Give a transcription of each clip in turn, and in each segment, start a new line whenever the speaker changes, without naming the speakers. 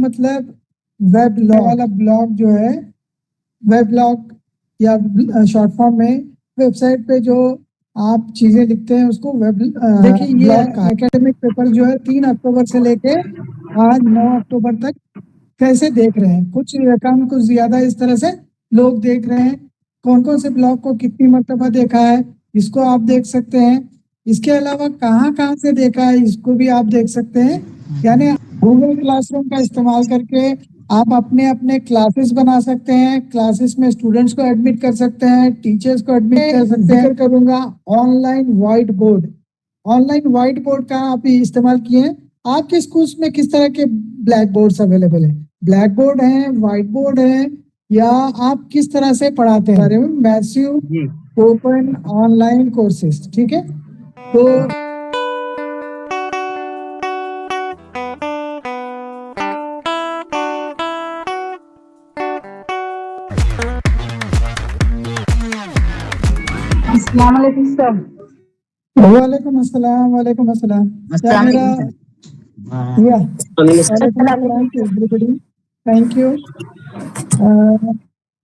मतलब web log वाला blog जो है, वेब लॉग या शॉर्ट फॉर्म में वेबसाइट पे जो आप चीजें लिखते हैं उसको वेब। देखिए ये एकेडमिक पेपर जो है 3 अक्टूबर से लेके आज 9 अक्टूबर तक कैसे देख रहे हैं, कुछ कम कुछ ज्यादा इस तरह से लोग देख रहे हैं। कौन कौन से ब्लॉग को कितनी मर्तबा देखा है इसको आप देख सकते हैं। इसके अलावा कहाँ कहाँ से देखा है इसको भी आप देख सकते हैं। यानी गूगल क्लासरूम का इस्तेमाल करके आप अपने अपने क्लासेस बना सकते हैं, क्लासेस में स्टूडेंट्स को एडमिट कर सकते हैं, टीचर्स को एडमिट कर सकते हैं। जिक्र करूंगा online white board. Online white board का आप इस्तेमाल किए। आपके स्कूल्स में किस तरह के ब्लैक बोर्ड्स अवेलेबल है? ब्लैक बोर्ड है, व्हाइट बोर्ड है, या आप किस तरह से पढ़ाते हैं? बारे में मैसिव ओपन ऑनलाइन कोर्सेज, ठीक है। तो
अस्सलाम वालेकुम सर।
वालेकुम अस्सलाम, वालेकुम अस्सलाम। क्या मेरा थैंक यू।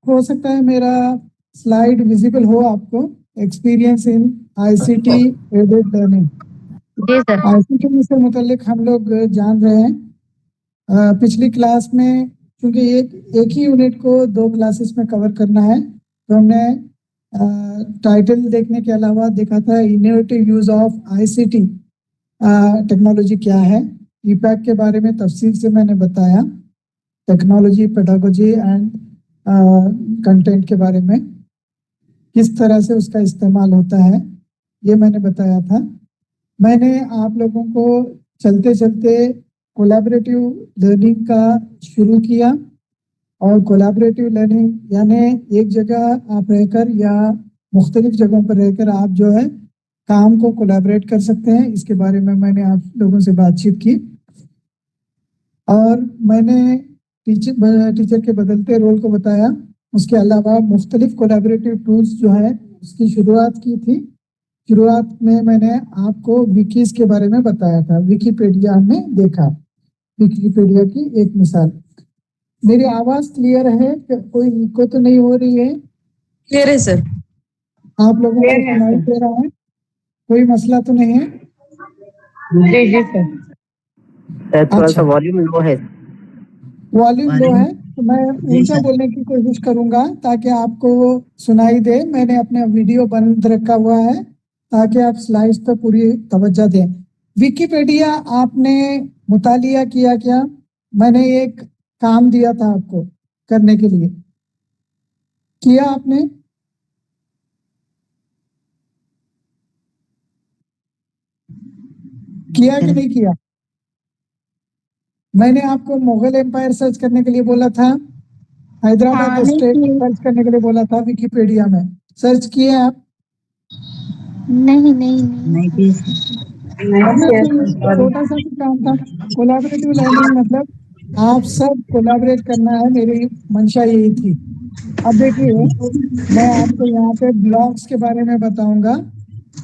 हो सकता है मेरा स्लाइड विजिबल हो आपको। Experience in ICT aided learning.
जी सर।
आईसीटी से मुतालिक हम लोग जान रहे हैं। पिछली क्लास में क्योंकि एक ही यूनिट को 2 क्लासेस में कवर करना है तो हमने टाइटल देखने के अलावा देखा था innovative use of ICT technology क्या है। ईपैक के बारे में तफसील से मैंने बताया, टेक्नोलॉजी, पेडागोजी एंड कंटेंट के बारे में किस तरह से उसका इस्तेमाल होता है ये मैंने बताया था। मैंने आप लोगों को चलते चलते कोलैबोरेटिव लर्निंग का शुरू किया। और कोलैबोरेटिव लर्निंग यानी एक जगह आप रहकर या मुख्तलिफ जगहों पर रहकर आप जो है काम को कोलैबोरेट कर सकते हैं, इसके बारे में मैंने आप लोगों से बातचीत की। और मैंने टीचर के बदलते रोल को बताया। उसके अलावा मुख्तलिफ कोलैबोरेटिव टूल्स जो है उसकी शुरुआत की थी। शुरुआत में मैंने आपको विकीज के बारे में बताया था। विकीपीडिया हमने देखा, विकीपीडिया की एक मिसाल। मेरी आवाज क्लियर है? कोई इको तो नहीं हो रही है?
क्लियर है सर।
आप लोगों को सुनाई दे रहा है? कोई मसला तो नहीं है?
जी जी सर।
थोड़ा सा
वॉल्यूम लो है।
वॉल्यूम लो है तो मैं ऊंचा बोलने की कोशिश करूंगा ताकि आपको सुनाई दे। मैंने अपना वीडियो बंद रखा हुआ है ताकि आप स्लाइड्स पर पूरी तवज्जो दें। विकिपीडिया आपने मुतालिया किया क्या? मैंने एक काम दिया था आपको करने के लिए, किया आपने? किया कि नहीं किया? मैंने आपको मुगल एम्पायर सर्च करने के लिए बोला था, हैदराबाद स्टेट सर्च करने के लिए बोला था। विकिपीडिया में सर्च किए आप?
नहीं नहीं नहीं।
छोटा सा भी काम था। कोलैबोरेटिव लर्निंग मतलब आप सब कोलैबोरेट करना है, मेरी मंशा यही थी। अब देखिए मैं आपको यहाँ पे ब्लॉग्स के बारे में बताऊंगा।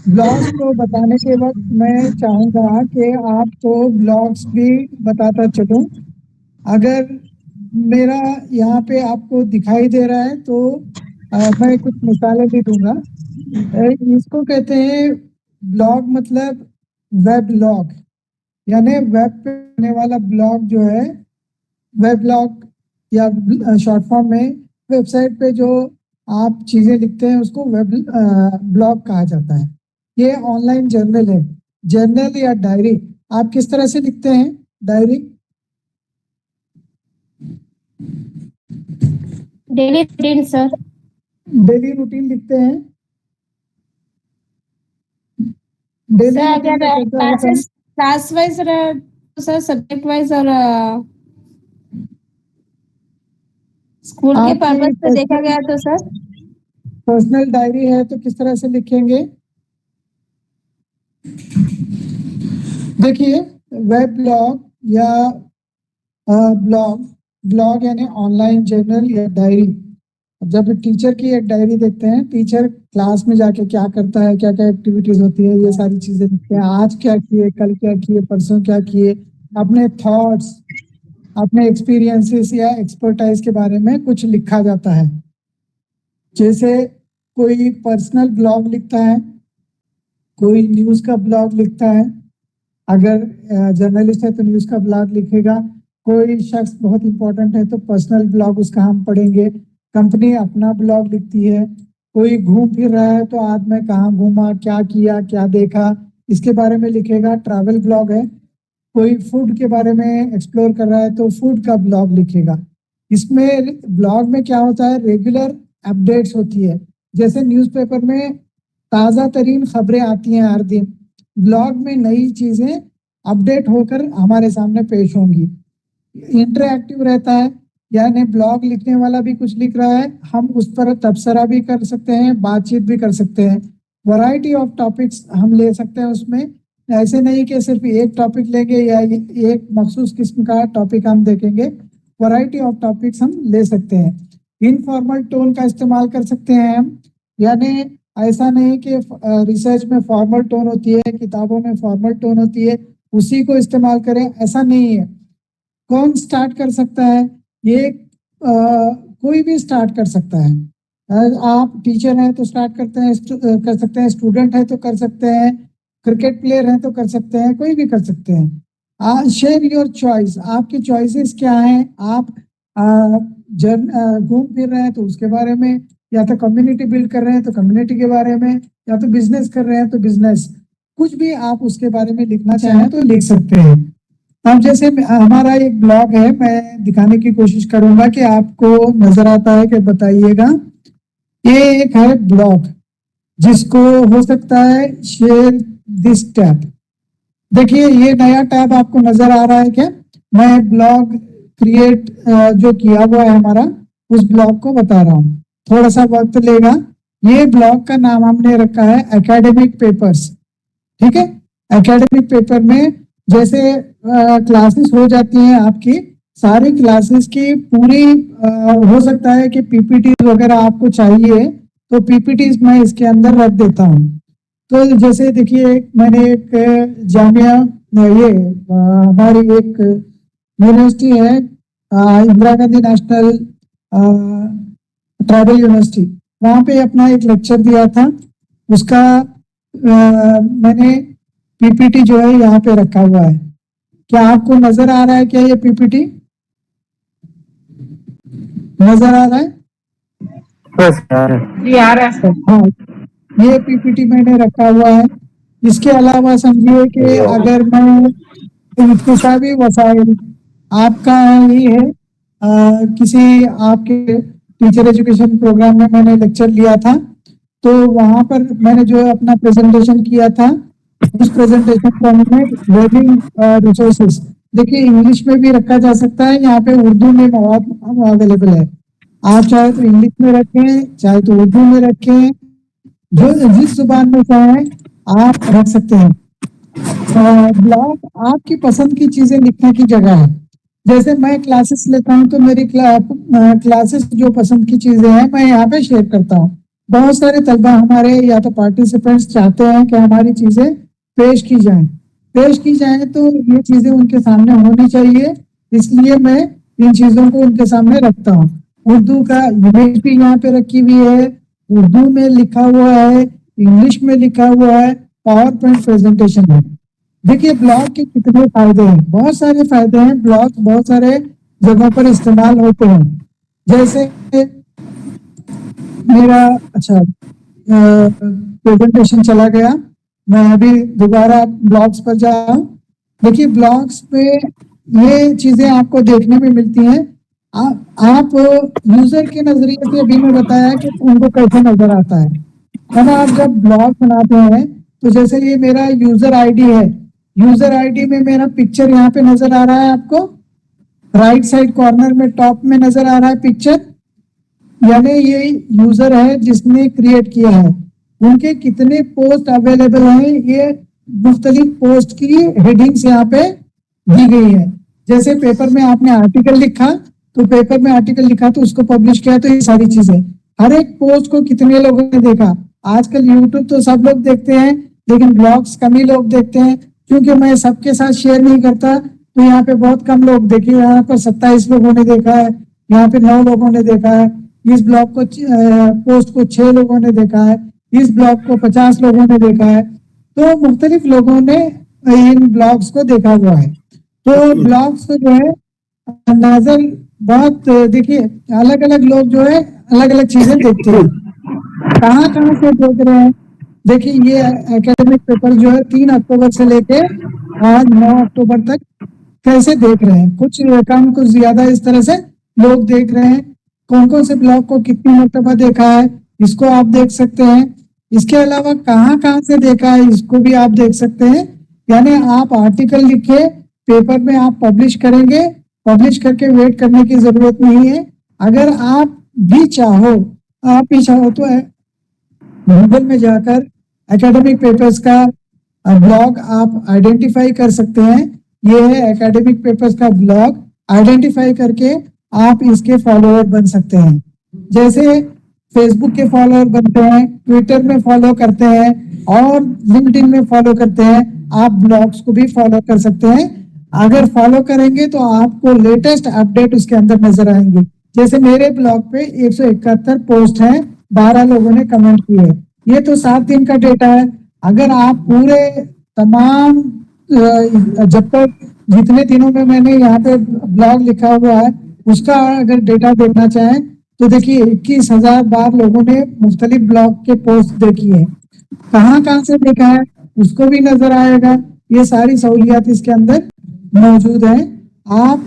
ब्लॉग्स को बताने के वक्त मैं चाहूंगा कि आपको ब्लॉग्स भी बताता चलूं। अगर मेरा यहाँ पे आपको दिखाई दे रहा है तो मैं कुछ मिसालें भी दूंगा। इसको कहते हैं ब्लॉग, मतलब वेब लॉग, यानी वेब पे आने वाला ब्लॉग जो है, वेब लॉग या शॉर्ट फॉर्म में वेबसाइट पे जो आप चीजें लिखते हैं उसको वेब ब्लॉग कहा जाता है। ये ऑनलाइन जर्नल है। जर्नल या डायरी आप किस तरह से लिखते हैं? Diary
daily routine sir.
Daily routine लिखते हैं। Daily
class wise sir, subject wise और स्कूल के पर्पस पे देखा गया तो सर
पर्सनल डायरी है तो किस तरह से लिखेंगे? देखिए वेब ब्लॉग या ब्लॉग यानी ऑनलाइन जर्नल या डायरी। जब टीचर की एक डायरी देखते हैं, टीचर क्लास में जाके क्या करता है, क्या क्या एक्टिविटीज होती है, ये सारी चीजें लिखते हैं। आज क्या किए, कल क्या किए, परसों क्या किए, अपने थॉट्स, अपने एक्सपीरियंसेस या एक्सपर्टाइज के बारे में कुछ लिखा जाता है। जैसे कोई पर्सनल ब्लॉग लिखता है, कोई न्यूज़ का ब्लॉग लिखता है, अगर जर्नलिस्ट है तो न्यूज़ का ब्लॉग लिखेगा, कोई शख्स बहुत इंपॉर्टेंट है तो पर्सनल ब्लॉग उसका हम पढ़ेंगे, कंपनी अपना ब्लॉग लिखती है, कोई घूम फिर रहा है तो आज मैं कहाँ घूमा, क्या किया, क्या देखा, इसके बारे में लिखेगा, ट्रैवल ब्लॉग है। कोई फूड के बारे में एक्सप्लोर कर रहा है तो फूड का ब्लॉग लिखेगा। इसमें ब्लॉग में क्या होता है, रेगुलर अपडेट्स होती है। जैसे न्यूज़पेपर में ताज़ा तरीन खबरें आती हैं हर दिन, ब्लॉग में नई चीज़ें अपडेट होकर हमारे सामने पेश होंगी। इंटरएक्टिव रहता है, यानी ब्लॉग लिखने वाला भी कुछ लिख रहा है, हम उस पर तबसरा भी कर सकते हैं, बातचीत भी कर सकते हैं। वैरायटी ऑफ टॉपिक्स हम ले सकते हैं उसमें, ऐसे नहीं कि सिर्फ एक टॉपिक लेंगे या एक मखसूस किस्म का टॉपिक हम देखेंगे, वैरायटी ऑफ टॉपिक्स हम ले सकते हैं। इनफॉर्मल टोन का इस्तेमाल कर सकते हैं हम, यानी ऐसा नहीं कि रिसर्च में फॉर्मल टोन होती है, किताबों में फॉर्मल टोन होती है, उसी को इस्तेमाल करें, ऐसा नहीं है। कौन स्टार्ट कर सकता है, ये कोई भी स्टार्ट कर सकता है। आप टीचर हैं तो स्टार्ट करते हैं, कर सकते हैं, स्टूडेंट है तो कर सकते हैं, क्रिकेट प्लेयर हैं तो कर सकते हैं, कोई भी कर सकते हैं। शेयर योर चॉइस, आपकी चॉइसेस क्या हैं, आप घूम फिर रहे हैं तो उसके बारे में, या तो कम्युनिटी बिल्ड कर रहे हैं तो कम्युनिटी के बारे में, या तो बिजनेस कर रहे हैं तो बिजनेस, कुछ भी आप उसके बारे में लिखना चाहें तो लिख सकते हैं। अब जैसे हमारा एक ब्लॉग है, मैं दिखाने की कोशिश करूंगा कि आपको नजर आता है कि बताइएगा। ये एक है ब्लॉग, जिसको हो सकता है शेयर दिस टैब। देखिए ये नया टैब आपको नजर आ रहा है क्या? मैं ब्लॉग क्रिएट जो किया हुआ है हमारा, उस ब्लॉग को बता रहा हूँ, थोड़ा सा वक्त लेगा। ये ब्लॉग का नाम हमने रखा है एकेडमिक पेपर्स, ठीक है। एकेडमिक पेपर में जैसे क्लासेस हो जाती हैं आपकी, सारी क्लासेस की पूरी हो सकता है कि पीपीटी वगैरह आपको चाहिए, तो पीपीटीज मैं इसके अंदर रख देता हूँ। तो जैसे देखिए मैंने एक जामिया, ये हमारी एक यूनिवर्सिटी है, Indira Gandhi national tribal university, वहाँ पे अपना एक लेक्चर दिया था, उसका मैंने पीपीटी जो है यहाँ पे रखा हुआ है। क्या आपको नजर आ रहा है क्या? ये पीपीटी नजर आ रहा है?
जी आ रहा है सर।
हाँ, ये पीपीटी मैंने रखा हुआ है। इसके अलावा समझिए कि अगर मैं इक्तिसादी वसाइल आपका ये है, किसी आपके टीचर एजुकेशन प्रोग्राम में मैंने लेक्चर लिया था, तो वहां पर मैंने जो अपना प्रेजेंटेशन किया था, उस प्रेजेंटेशन को हमने वेबिंग रिसोर्सेज, देखिए इंग्लिश में भी रखा जा सकता है, यहाँ पे उर्दू में मवाद अवेलेबल है। आप चाहे तो इंग्लिश में रखें, चाहे तो उर्दू में रखें, जो जिस जुबान में चाहें आप रख सकते हैं। ब्लॉग आपकी पसंद की चीजें लिखने की जगह है। जैसे मैं क्लासेस लेता हूँ तो मेरी क्लासेस जो पसंद की चीजें हैं मैं यहाँ पे शेयर करता हूँ। बहुत सारे तलबा हमारे या तो पार्टिसिपेंट्स चाहते हैं कि हमारी चीजें पेश की जाएं तो ये चीजें उनके सामने होनी चाहिए, इसलिए मैं इन चीजों को उनके सामने रखता हूँ। उर्दू का इमेज भी यहाँ पे रखी हुई है, उर्दू में लिखा हुआ है, इंग्लिश में लिखा हुआ है, पावर पॉइंट प्रेजेंटेशन है। देखिए ब्लॉग के कितने फायदे हैं, बहुत सारे फायदे हैं। ब्लॉग बहुत सारे जगहों पर इस्तेमाल होते हैं। जैसे मेरा अच्छा प्रेजेंटेशन चला गया, मैं अभी दोबारा ब्लॉग्स पर जाऊं। देखिए ब्लॉग्स पे ये चीजें आपको देखने में मिलती हैं। आप यूजर के नजरिए से अभी मैं बताया कि उनको कैसे नजर आता है ना। आप जब ब्लॉग बनाते हैं तो जैसे ये मेरा यूजर आईडी है, यूजर आईडी में मेरा पिक्चर यहाँ पे नजर आ रहा है, आपको राइट साइड कॉर्नर में टॉप में नजर आ रहा है पिक्चर, यानी ये यूजर है जिसने क्रिएट किया है। उनके कितने पोस्ट अवेलेबल हैं, ये मुख्तलिफ पोस्ट की हेडिंग्स यहाँ पे दी गई है। जैसे पेपर में आपने आर्टिकल लिखा तो पेपर में आर्टिकल लिखा तो उसको पब्लिश किया, तो ये सारी चीजें, हर एक पोस्ट को कितने लोगों ने देखा। आजकल यूट्यूब तो सब लोग देखते हैं, लेकिन ब्लॉग्स कम ही लोग देखते हैं, क्योंकि मैं सबके साथ शेयर नहीं करता, तो यहाँ पे बहुत कम लोग, देखिए यहाँ पर 27 लोगों ने देखा है, यहाँ पे 9 लोगों ने देखा है, इस ब्लॉग को पोस्ट को 6 लोगों ने देखा है, इस ब्लॉग को 50 लोगों ने देखा है। तो मुख्तलिफ लोगों ने इन ब्लॉग्स को देखा हुआ है। तो ब्लॉग्स को जो है नजर बहुत, देखिए अलग अलग लोग जो है अलग अलग चीजें देखते हैं। कहाँ कहाँ से देख रहे हैं, देखिए ये एकेडमिक पेपर जो है 3 अक्टूबर से लेके आज 9 अक्टूबर तक कैसे देख रहे हैं, कुछ कम कुछ ज्यादा इस तरह से लोग देख रहे हैं। कौन कौन से ब्लॉग को कितनी मरतबा देखा है इसको आप देख सकते हैं। इसके अलावा कहाँ कहाँ से देखा है इसको भी आप देख सकते हैं। यानी आप आर्टिकल लिखे, पेपर में आप पब्लिश करेंगे, पब्लिश करके वेट करने की जरूरत नहीं है। अगर आप भी चाहो तो गूगल में जाकर एकेडमिक पेपर्स का ब्लॉग आप आइडेंटिफाई कर सकते हैं। ये है एकेडमिक पेपर्स का ब्लॉग, आइडेंटिफाई करके आप इसके फॉलोअर बन सकते हैं। जैसे फेसबुक के फॉलोअर बनते हैं, ट्विटर में फॉलो करते हैं और लिंक्डइन में फॉलो करते हैं, आप ब्लॉग्स को भी फॉलो कर सकते हैं। अगर फॉलो करेंगे तो आपको लेटेस्ट अपडेट उसके अंदर नजर आएंगे। जैसे मेरे ब्लॉग पे 171 पोस्ट हैं, 12 लोगों ने कमेंट किए। ये तो 7 दिन का डेटा है। अगर आप पूरे तमाम जब तक जितने दिनों में मैंने यहाँ पे ब्लॉग लिखा हुआ है उसका अगर डेटा देखना चाहें तो देखिए 21,000 बार लोगों ने मुख्तलिफ ब्लॉग के पोस्ट देखी है। कहाँ कहाँ से देखा है उसको भी नजर आएगा। ये सारी सहूलियात इसके अंदर मौजूद है। आप,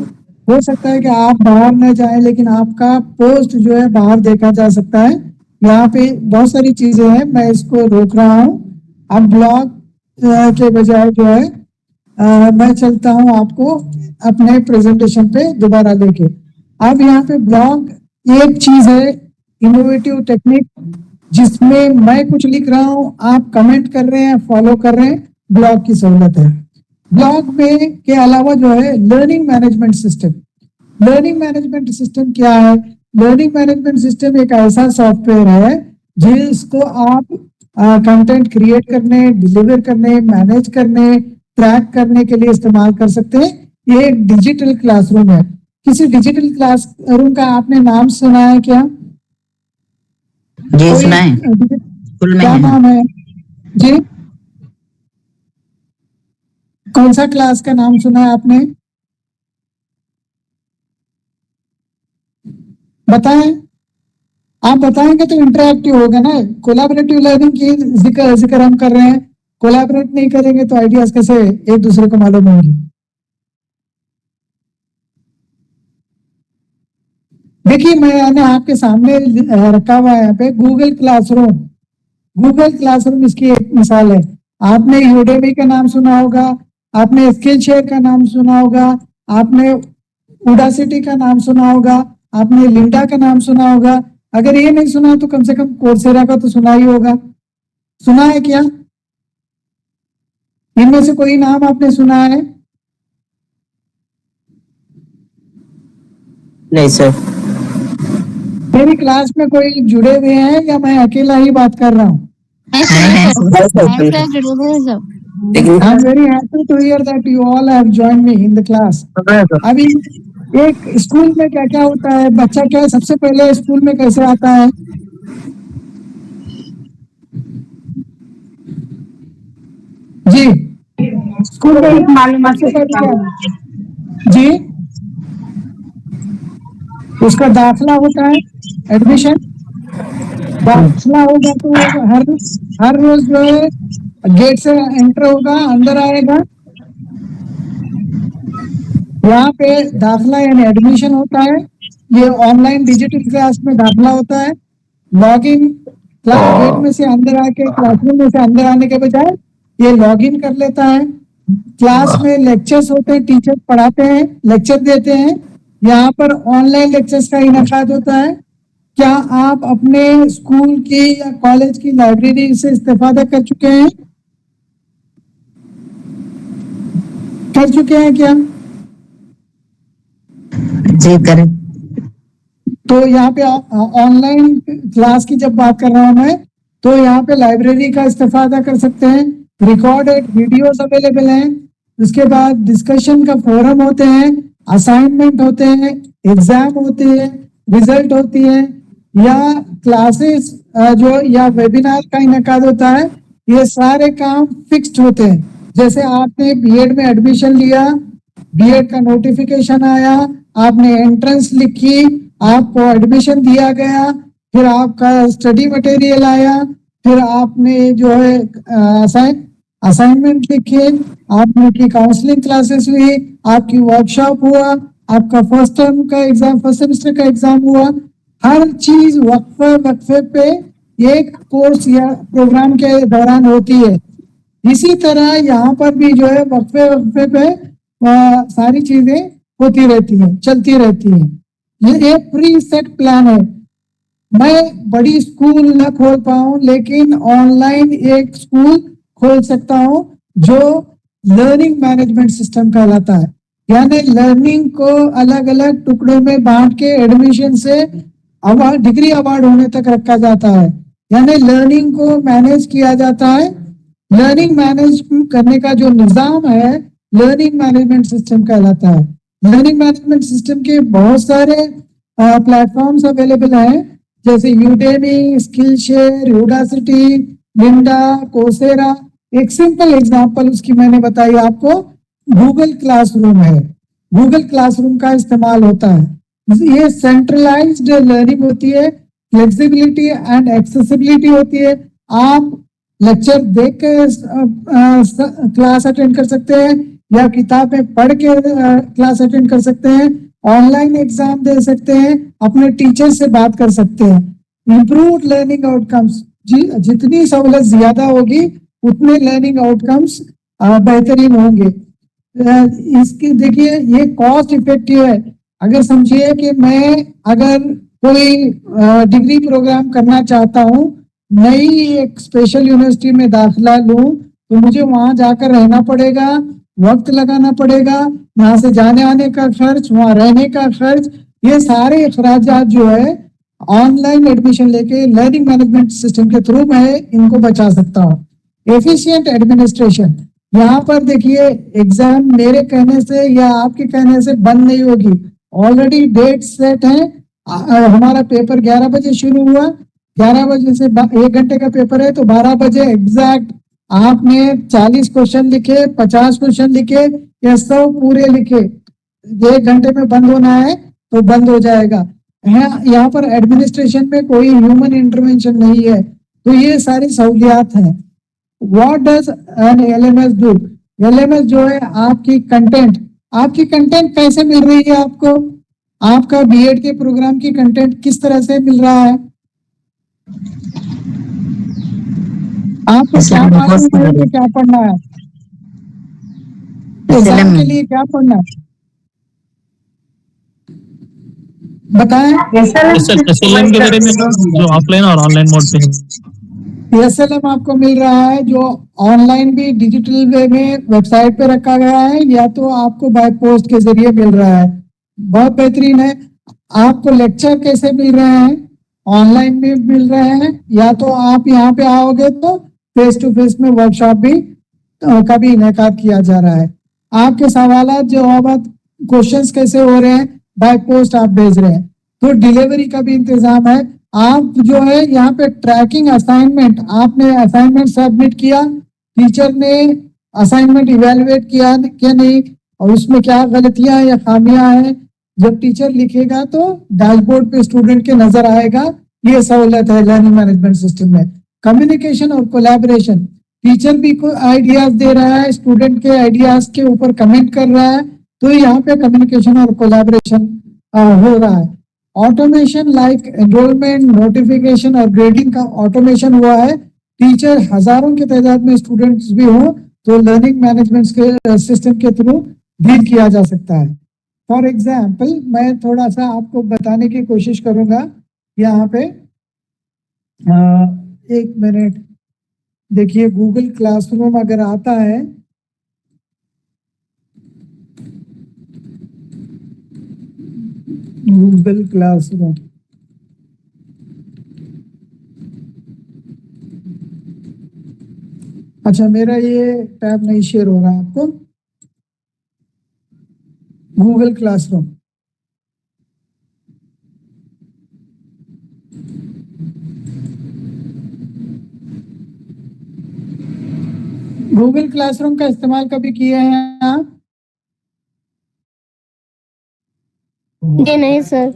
हो सकता है कि आप बाहर न जाएं लेकिन आपका पोस्ट जो है बाहर देखा जा सकता है। यहाँ पे बहुत सारी चीजें हैं, मैं इसको रोक रहा हूँ। अब ब्लॉग के बजाय जो है मैं चलता हूँ आपको अपने प्रेजेंटेशन पे दोबारा लेके। अब यहाँ पे ब्लॉग एक चीज है, इनोवेटिव टेक्निक, जिसमें मैं कुछ लिख रहा हूँ, आप कमेंट कर रहे हैं, फॉलो कर रहे हैं, ब्लॉग की सहूलत है। ब्लॉग में के अलावा जो है learning management system. Learning management system क्या है? लर्निंग मैनेजमेंट सिस्टम एक ऐसा सॉफ्टवेयर है जिसको आप कंटेंट क्रिएट करने, डिलीवर करने, मैनेज करने, ट्रैक करने के लिए इस्तेमाल कर सकते हैं। ये एक डिजिटल क्लासरूम है। किसी डिजिटल क्लासरूम का आपने नाम सुना है क्या?
जी सुना है, स्कूल में
क्या
है।
नाम है जी? कौन सा क्लास का नाम सुना है आपने? बताएं। आप बताएंगे तो इंटरैक्टिव होगा ना। कोलैबोरेटिव लर्निंग की जिक्र हम कर रहे हैं। कोलैबोरेट नहीं करेंगे तो आइडियाज कैसे एक दूसरे को मालूम होंगी? देखिए मैंने आपके सामने रखा हुआ है यहाँ पे गूगल क्लासरूम। गूगल क्लासरूम इसकी एक मिसाल है। आपने यूडेमी का नाम सुना होगा, आपने स्किल शेयर का नाम सुना होगा, आपने उडासिटी का नाम सुना होगा, आपने लिंडा का नाम सुना होगा। अगर ये नहीं सुना तो कम से कम कोर्सेरा का तो सुना ही होगा। सुना है क्या? इनमें से कोई नाम आपने सुना है?
नहीं सर।
मेरी क्लास में कोई जुड़े हुए हैं या मैं अकेला ही बात कर रहा हूँ? I'm very happy to hear that you all have joined me in the class. अभी एक स्कूल में क्या क्या होता है, बच्चा क्या सबसे पहले स्कूल में कैसे आता है? जी स्कूल में मालूमात से पहले क्या जी? उसका दाखिला होता है, एडमिशन। दाखिला होगा तो हर रोज जो है गेट से एंटर होगा, अंदर आएगा। यहाँ पे दाखिला यानी एडमिशन होता है। ये ऑनलाइन डिजिटल क्लास में दाखिला होता है। लॉगिन क्लास गेट में से अंदर आके, क्लासरूम में से अंदर आने के बजाय ये लॉगिन कर लेता है। क्लास में लेक्चर्स होते हैं, टीचर पढ़ाते हैं, लेक्चर देते हैं। यहाँ पर ऑनलाइन लेक्चर्स का इनेकाद होता है। क्या आप अपने स्कूल की या कॉलेज की लाइब्रेरी से इस्तेफादा कर चुके हैं? कर चुके हैं क्या?
जी करें।
तो यहाँ पे ऑनलाइन क्लास की जब बात कर रहा हूँ मैं, तो यहाँ पे लाइब्रेरी का इस्तेफादा कर सकते हैं। रिकॉर्डेड वीडियोस अवेलेबल हैं, उसके बाद डिस्कशन का फोरम होते हैं, असाइनमेंट होते हैं, एग्जाम होते हैं, रिजल्ट होती है, या क्लासेस जो या वेबिनार का इनेकाद होता है। ये सारे काम फिक्स्ड होते हैं। जैसे आपने बीएड में एडमिशन लिया, बीएड का नोटिफिकेशन आया, आपने एंट्रेंस लिखी, आपको एडमिशन दिया गया, फिर आपका स्टडी मटेरियल आया, फिर आपने जो है असाइनमेंट लिखे, आपने की काउंसलिंग क्लासेस हुई, आपकी वर्कशॉप हुआ, आपका फर्स्ट टर्म का एग्जाम, फर्स्ट सेमेस्टर का एग्जाम हुआ। हर चीज वक्फे वक्फे पे एक कोर्स या प्रोग्राम के दौरान होती है। इसी तरह यहाँ पर भी जो है वक्फे वक्फे पे सारी चीजें होती रहती है, चलती रहती है। ये एक प्री सेट प्लान है। मैं बड़ी स्कूल न खोल पाऊं, लेकिन ऑनलाइन एक स्कूल खोल सकता हूं जो लर्निंग मैनेजमेंट सिस्टम कहलाता है। यानी लर्निंग को अलग अलग टुकड़ों में बांट के एडमिशन से अवार्ड, डिग्री अवार्ड होने तक रखा जाता है। यानी लर्निंग को मैनेज किया जाता है। लर्निंग मैनेज करने का जो निजाम है, लर्निंग मैनेजमेंट सिस्टम कहलाता है। लर्निंग मैनेजमेंट सिस्टम के बहुत सारे प्लेटफॉर्म्स अवेलेबल हैं, जैसे Udemy, Skillshare, Udacity, Linda, Coursera. एक सिंपल एग्जांपल उसकी मैंने बताई आपको, गूगल क्लासरूम है। गूगल क्लासरूम का इस्तेमाल होता है। ये सेंट्रलाइज्ड लर्निंग होती है, फ्लेक्सिबिलिटी एंड एक्सेसिबिलिटी होती है। आप लेक्चर देख के क्लास अटेंड कर सकते हैं, या किताब में पढ़ के क्लास अटेंड कर सकते हैं, ऑनलाइन एग्जाम दे सकते हैं, अपने टीचर से बात कर सकते हैं। इम्प्रूव लर्निंग आउटकम्स, जितनी सहूलत ज्यादा होगी उतने लर्निंग आउटकम्स बेहतरीन होंगे। इसकी देखिए ये कॉस्ट इफेक्टिव है। अगर समझिए कि मैं अगर कोई डिग्री प्रोग्राम करना चाहता हूँ, नई एक स्पेशल यूनिवर्सिटी में दाखिला लूं, तो मुझे वहां जाकर रहना पड़ेगा, वक्त लगाना पड़ेगा, यहाँ से जाने आने का खर्च, वहां रहने का खर्च, ये सारे अखराजात जो है ऑनलाइन एडमिशन लेके लर्निंग मैनेजमेंट सिस्टम के थ्रू मैं इनको बचा सकता हूँ। एफिशिएंट एडमिनिस्ट्रेशन, यहाँ पर देखिए एग्जाम मेरे कहने से या आपके कहने से बंद नहीं होगी। ऑलरेडी डेट सेट है। हमारा पेपर 11 बजे शुरू हुआ, 11 बजे से 1 घंटे का पेपर है, तो 12 बजे एग्जैक्ट आपने 40 क्वेश्चन लिखे, 50 क्वेश्चन लिखे या 100 पूरे लिखे, 1 घंटे में बंद होना है तो बंद हो जाएगा। यहाँ पर एडमिनिस्ट्रेशन में कोई ह्यूमन इंटरवेंशन नहीं है। तो ये सारी सहूलियात हैं। What does N LMS do? LMS जो है आपकी कंटेंट कैसे मिल रही है आपको? आपका बीएड के प्रोग्राम की कंटेंट किस तरह से मिल रहा है? आपको क्या मालूम है कि क्या पढ़ना है, एग्जाम के लिए क्या पढ़ना है, बताएं।
एसएलएम के बारे में जो ऑफलाइन और ऑनलाइन मोड पे
एसएलएम आपको मिल रहा है, जो ऑनलाइन भी डिजिटल वे में वेबसाइट पे रखा गया है, या तो आपको बाय पोस्ट के जरिए मिल रहा है। बहुत बेहतरीन है। आपको लेक्चर कैसे मिल रहे हैं? ऑनलाइन भी मिल रहे हैं, या तो आप यहाँ पे आओगे तो फेस टू फेस में वर्कशॉप भी का भी इनेकाद किया जा रहा है। आपके सवाल जवाब क्वेश्चंस कैसे हो रहे हैं? बाय पोस्ट आप भेज रहे हैं, तो डिलीवरी का भी इंतजाम है। आप जो है यहाँ पे ट्रैकिंग असाइनमेंट, आपने असाइनमेंट सबमिट किया, टीचर ने असाइनमेंट इवेलुएट किया क्या नहीं, और उसमें क्या गलतियां या खामियां हैं, जब टीचर लिखेगा तो डैशबोर्ड पे स्टूडेंट के नजर आएगा। ये सहूलत है लर्निंग मैनेजमेंट सिस्टम में। कम्युनिकेशन और कोलैबोरेशन, टीचर भी कोई आइडियाज दे रहा है, स्टूडेंट के आइडियाज के ऊपर कमेंट कर रहा है, तो यहाँ पे कम्युनिकेशन और कोलैबोरेशन हो रहा है। ऑटोमेशन लाइक एनरोलमेंट, नोटिफिकेशन और ग्रेडिंग का ऑटोमेशन हुआ है। टीचर हजारों की तादाद में स्टूडेंट्स भी हो तो लर्निंग मैनेजमेंट के सिस्टम के थ्रू डील किया जा सकता है। फॉर एग्जाम्पल मैं थोड़ा सा आपको बताने की कोशिश करूंगा यहाँ पे। 1 मिनट देखिए, गूगल क्लासरूम अगर आता है, गूगल क्लासरूम, अच्छा मेरा ये टैब नहीं शेयर हो रहा आपको, गूगल क्लासरूम। गूगल क्लासरूम का इस्तेमाल कभी किए हैं आप?
जी नहीं सर।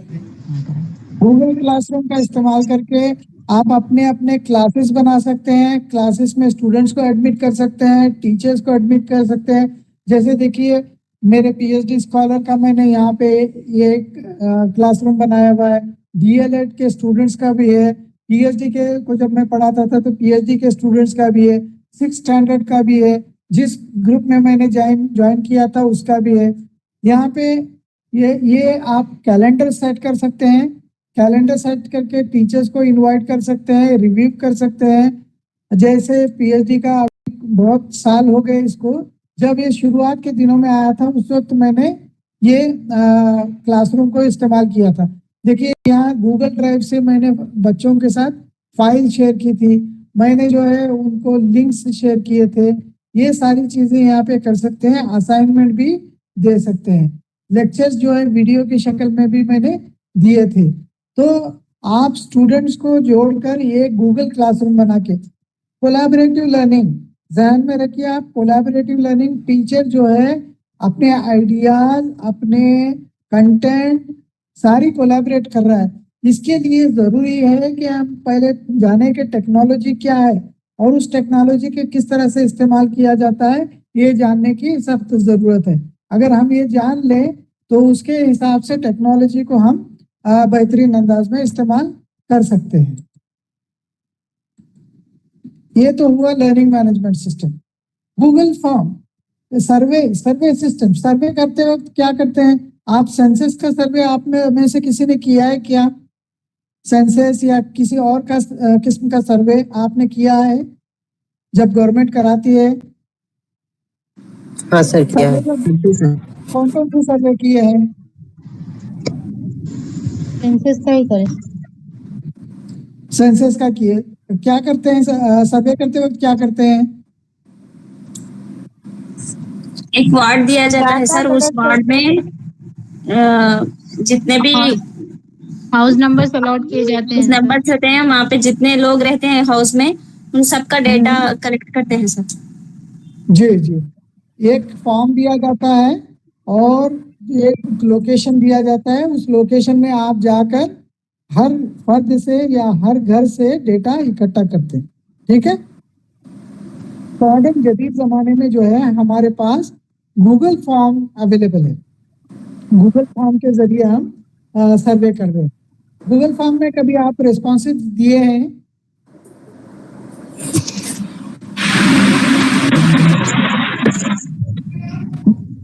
गूगल क्लासरूम का इस्तेमाल करके आप अपने अपने क्लासेस बना सकते हैं, क्लासेस में स्टूडेंट्स को एडमिट कर सकते हैं, टीचर्स को एडमिट कर सकते हैं। जैसे देखिए मेरे पीएचडी स्कॉलर का मैंने यहाँ पे ये क्लासरूम बनाया हुआ है, डीएलएड के स्टूडेंट्स का भी है, पीएचडी के को जब मैं पढ़ाता था तो पीएचडी के स्टूडेंट्स का भी है, 6th स्टैंडर्ड का भी है, जिस ग्रुप में मैंने ज्वाइन किया था उसका भी है। यहाँ पे ये आप कैलेंडर सेट कर सकते हैं, कैलेंडर सेट करके टीचर्स को इनवाइट कर सकते हैं, रिव्यू कर सकते हैं। जैसे पीएचडी का बहुत साल हो गए इसको, जब ये शुरुआत के दिनों में आया था उस वक्त मैंने ये क्लासरूम को इस्तेमाल किया था। देखिए यहाँ गूगल ड्राइव से मैंने बच्चों के साथ फाइल शेयर की थी, मैंने जो है उनको लिंक्स शेयर किए थे। ये सारी चीजें यहाँ पे कर सकते हैं, असाइनमेंट भी दे सकते हैं, लेक्चर्स जो है वीडियो की शक्ल में भी मैंने दिए थे। तो आप स्टूडेंट्स को जोड़कर ये गूगल क्लासरूम बना के कोलैबोरेटिव लर्निंग ध्यान में रखिए आप। कोलैबोरेटिव लर्निंग टीचर जो है अपने आइडियाज, अपने कंटेंट सारी कोलैबोरेट कर रहा है। इसके लिए जरूरी है कि हम पहले जाने के टेक्नोलॉजी क्या है और उस टेक्नोलॉजी के किस तरह से इस्तेमाल किया जाता है, ये जानने की सख्त जरूरत है। अगर हम ये जान लें तो उसके हिसाब से टेक्नोलॉजी को हम बेहतरीन अंदाज में इस्तेमाल कर सकते हैं। ये तो हुआ learning management system. Google form, survey system. Survey करते वक्त क्या करते हैं आप? सेंसस का सर्वे आप में से किसी ने किया है क्या? सेंसस या किसी और का किस्म का सर्वे आपने किया है जब गवर्नमेंट कराती है?
हाँ सर किया है।
कौन कौन से सर्वे किए हैं?
सेंसस का ही करें।
सेंसस का किए। क्या करते हैं सर्वे करते वक्त? क्या करते हैं?
एक वार्ड दिया जाता है सर, उस वार्ड में जितने भी
हाउस नंबर्स अलॉट किए जाते हैं,
नंबर्स होते हैं, वहाँ पे जितने लोग रहते हैं हाउस में उन सबका डेटा कलेक्ट करते हैं सर।
जी जी, एक फॉर्म दिया जाता है और एक लोकेशन दिया जाता है, उस लोकेशन में आप जाकर हर फर्द से या हर घर से डेटा इकट्ठा करते हैं। ठीक है, मॉडर्न जदीद जमाने में जो है हमारे पास गूगल फॉर्म अवेलेबल है। गूगल फॉर्म के जरिए हम सर्वे कर रहे हैं। गूगल फॉर्म में कभी आप रिस्पॉन्सेज दिए हैं?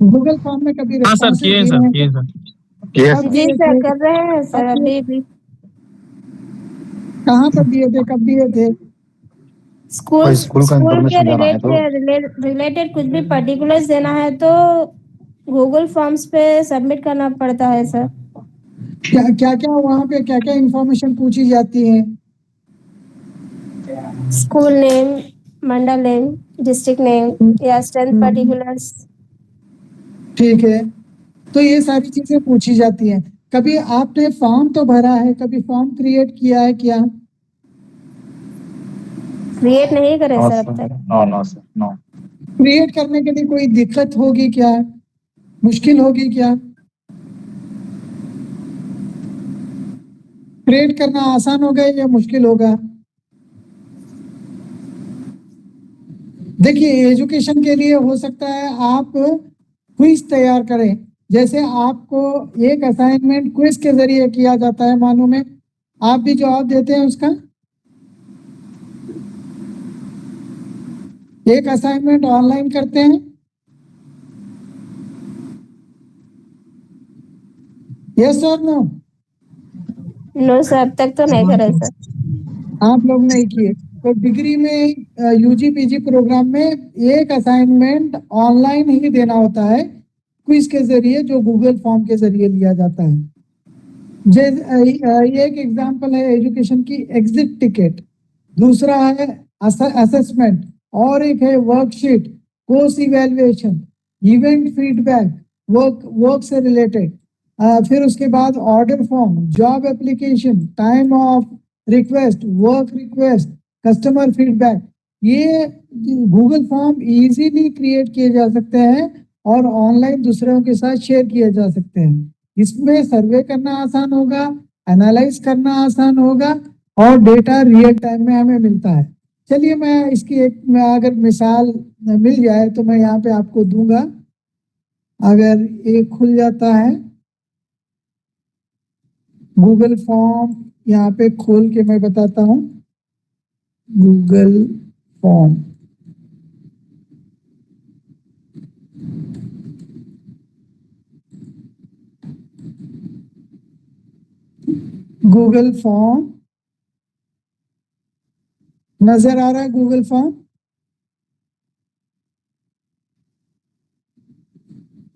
गूगल फॉर्म में कभी
हाँ सर, किए सर, किए सर।
जी सर कर रहे हैं सर अभी भी।
कहाँ पर दिए थे, कब दिए थे?
स्कूल के रिलेटेड कुछ भी पर्टिकुलर्स देना है तो गूगल फॉर्म्स पे सबमिट करना पड़ता है सर।
क्या क्या क्या वहाँ पे क्या क्या इंफॉर्मेशन पूछी जाती है?
स्कूल नेम, मंडल नेम, डिस्ट्रिक्ट नेम या स्ट्रेंथ पर्टिकुलर्स।
ठीक है, तो ये सारी चीजें पूछी जाती हैं। कभी आपने फॉर्म तो भरा है, कभी फॉर्म क्रिएट किया है क्या?
क्रिएट नहीं करे सर अब तक।
नो।
क्रिएट करने के लिए कोई दिक्कत होगी क्या, मुश्किल होगी क्या? क्रिएट करना आसान होगा या मुश्किल होगा? देखिए एजुकेशन के लिए हो सकता है आप क्विज तैयार करें। जैसे आपको एक असाइनमेंट क्विज के जरिए किया जाता है, मालूम है, आप भी जवाब देते हैं उसका। एक असाइनमेंट ऑनलाइन करते हैं। यस और नो?
नो सर अब तक तो नहीं करे सर।
आप लोग नहीं किए तो डिग्री में यूजी पीजी प्रोग्राम में एक असाइनमेंट ऑनलाइन ही देना होता है, क्विज के जरिए, जो गूगल फॉर्म के जरिए लिया जाता है। ये एक एग्जांपल है एजुकेशन की एग्जिट टिकट, दूसरा है असेसमेंट, और एक है worksheet, course evaluation, event feedback, work से रिलेटेड, फिर उसके बाद order form, job application, time of request, work request, customer feedback, ये गूगल फॉर्म इजीली क्रिएट किए जा सकते हैं और ऑनलाइन दूसरों के साथ शेयर किए जा सकते हैं। इसमें सर्वे करना आसान होगा, एनालाइज करना आसान होगा और डेटा रियल टाइम में हमें मिलता है। चलिए मैं इसकी एक अगर मिसाल मिल जाए तो मैं यहाँ पे आपको दूंगा। अगर ये खुल जाता है गूगल फॉर्म, यहाँ पे खोल के मैं बताता हूँ गूगल फॉर्म। गूगल फॉर्म नजर आ रहा है? गूगल फॉर्म,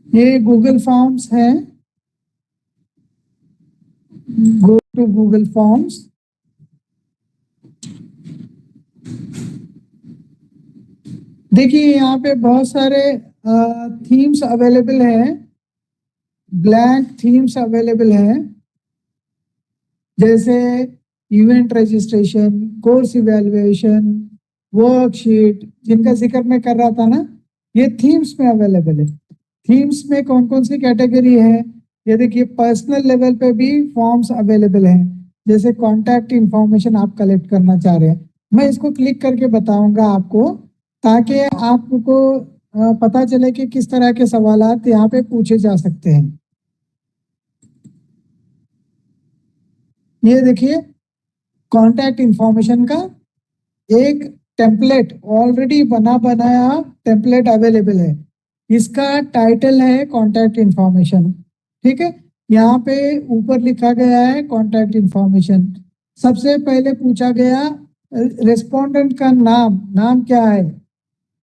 ये गूगल फॉर्म्स है। Go to Google forms. देखिए यहाँ पे बहुत सारे थीम्स अवेलेबल हैं, ब्लैंक थीम्स अवेलेबल हैं, जैसे event registration, course evaluation, worksheet, जिनका जिक्र मैं कर रहा था ना, ये थीम्स में अवेलेबल है। थीम्स में कौन कौन सी कैटेगरी है ये देखिए। पर्सनल लेवल पे भी फॉर्म्स अवेलेबल हैं, जैसे कॉन्टैक्ट इंफॉर्मेशन आप कलेक्ट करना चाह रहे हैं। मैं इसको क्लिक करके बताऊंगा आपको, ताकि आपको पता चले कि किस तरह के सवालात यहाँ पे पूछे जा सकते हैं। ये देखिए कॉन्टैक्ट इंफॉर्मेशन का एक टेम्पलेट ऑलरेडी बना बनाया टेम्पलेट अवेलेबल है। इसका टाइटल है कॉन्टैक्ट इंफॉर्मेशन, ठीक है। यहाँ पे ऊपर लिखा गया है कॉन्टैक्ट इंफॉर्मेशन। सबसे पहले पूछा गया रेस्पोंडेंट का नाम क्या है,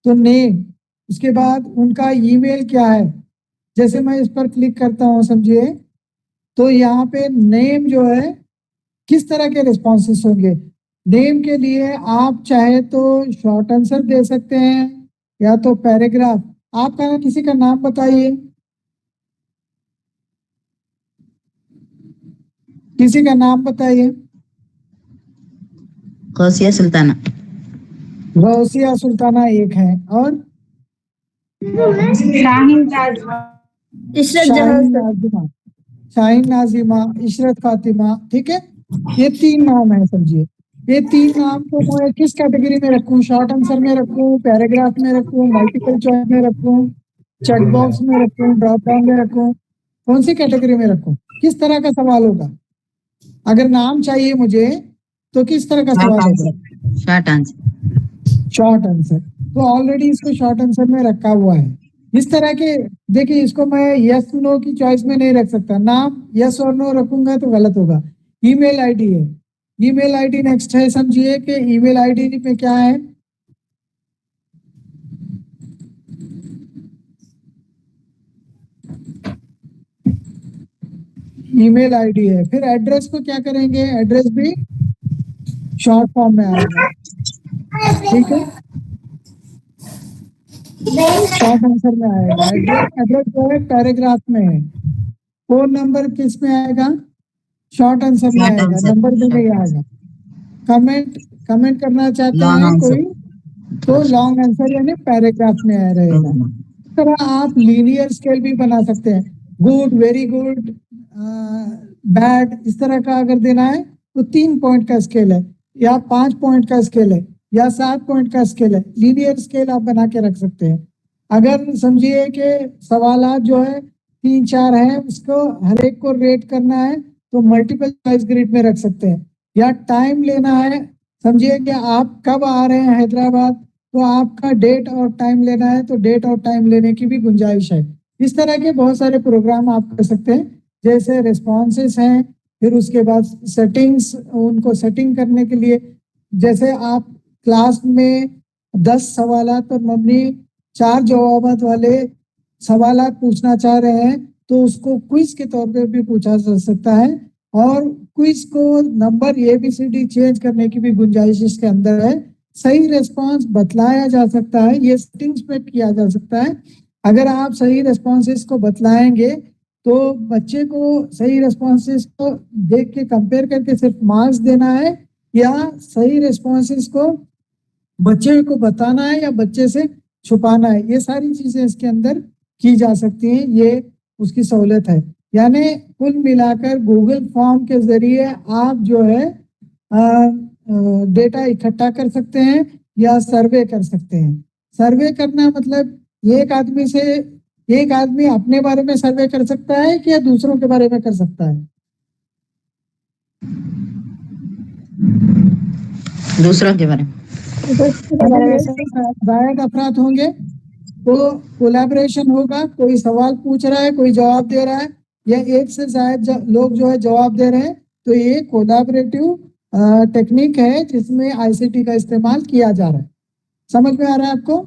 तो नेम। उसके बाद उनका ईमेल क्या है। जैसे मैं इस पर क्लिक करता हूँ समझिए, तो यहाँ पे नेम जो है किस तरह के रिस्पॉन्सेस होंगे। नेम के लिए आप चाहे तो शॉर्ट आंसर दे सकते हैं या तो पैराग्राफ। आपका किसी का नाम बताइए, किसी का नाम बताइए।
गौसिया सुल्ताना।
गौसिया सुल्ताना एक है, और शाहीन नाजिमा, इशरत फातिमा, ठीक है। ये 3 नाम है समझिए। ये 3 नाम को मैं किस कैटेगरी में रखूं, शॉर्ट आंसर में रखूं, पैराग्राफ में रखूं, मल्टीपल चॉइस में रखूं, चेक बॉक्स में रखूं, ड्रॉप डाउन में रखूं, कौन सी कैटेगरी में रखूं, किस तरह का सवाल होगा। अगर नाम चाहिए मुझे तो किस तरह का सवाल होगा,
शॉर्ट आंसर।
Short answer. तो ऑलरेडी इसको शॉर्ट आंसर में रखा हुआ है। इस तरह के देखिए, इसको मैं यस नो की चॉइस में नहीं रख सकता। नाम यस और नो रखूंगा तो गलत होगा। ईमेल आईडी है, ईमेल आईडी नेक्स्ट है। समझिए कि ईमेल आईडी में क्या है, ईमेल आईडी है। फिर एड्रेस को क्या करेंगे, एड्रेस भी शॉर्ट फॉर्म में आएगा, ठीक है, शॉर्ट आंसर में आएगा। एड्रेस जो है पैराग्राफ में है। फोन नंबर किस में आएगा, शॉर्ट आंसर में आएगा, नंबर में नहीं आएगा। कमेंट करना चाहते हैं कोई तो लॉन्ग आंसर यानी पैराग्राफ में आ रहेगा। इस तरह आप लीनियर स्केल भी बना सकते हैं, गुड, वेरी गुड, बैड, इस तरह का अगर देना है तो 3 पॉइंट का स्केल है, या 5 पॉइंट का स्केल है, या 7 पॉइंट का स्केल है। लीनियर स्केल आप बना के रख सकते हैं। अगर समझिए कि सवालात जो है 3-4 हैं, उसको हर एक को रेट करना है तो मल्टीपल चॉइस ग्रिड में रख सकते हैं। या टाइम लेना है, समझिए कि आप कब आ रहे हैं हैदराबाद, तो आपका डेट और टाइम लेना है तो डेट और टाइम लेने की भी गुंजाइश है। इस तरह के बहुत सारे प्रोग्राम आप कर सकते हैं, जैसे रिस्पॉन्सेस हैं। फिर उसके बाद सेटिंग्स, उनको सेटिंग करने के लिए, जैसे आप क्लास में 10 सवालात पर मबनी 4 जवाबात वाले सवालात पूछना चाह रहे हैं तो उसको क्विज के तौर पे भी पूछा जा सकता है, और क्विज को नंबर ABCD चेंज करने की भी गुंजाइश इसके अंदर है। सही रिस्पांस बतलाया जा सकता है, ये सेटिंग्स पे किया जा सकता है। अगर आप सही रेस्पॉन्सेस को बतलाएंगे तो बच्चे को सही रेस्पॉन्सेस को देख के कंपेयर करके सिर्फ मार्क्स देना है, या सही रेस्पॉन्सेस को बच्चे को बताना है या बच्चे से छुपाना है। ये सारी चीजें इसके अंदर की जा सकती हैं, ये उसकी सहूलियत है। यानी कुल मिलाकर गूगल फॉर्म के जरिए आप जो है डेटा इकट्ठा कर सकते हैं या सर्वे कर सकते हैं। सर्वे करना मतलब एक आदमी अपने बारे में सर्वे कर सकता है कि या दूसरों के बारे में कर सकता है?
दूसरों के बारे में।
गायक अफराद होंगे तो कोलैबोरेशन होगा, कोई सवाल पूछ रहा है, कोई जवाब दे रहा है, या एक से ज्यादा लोग जो है जवाब दे रहे हैं, तो ये कोलैबोरेटिव टेक्निक है जिसमें आईसीटी का इस्तेमाल किया जा रहा है। समझ में आ रहा है आपको?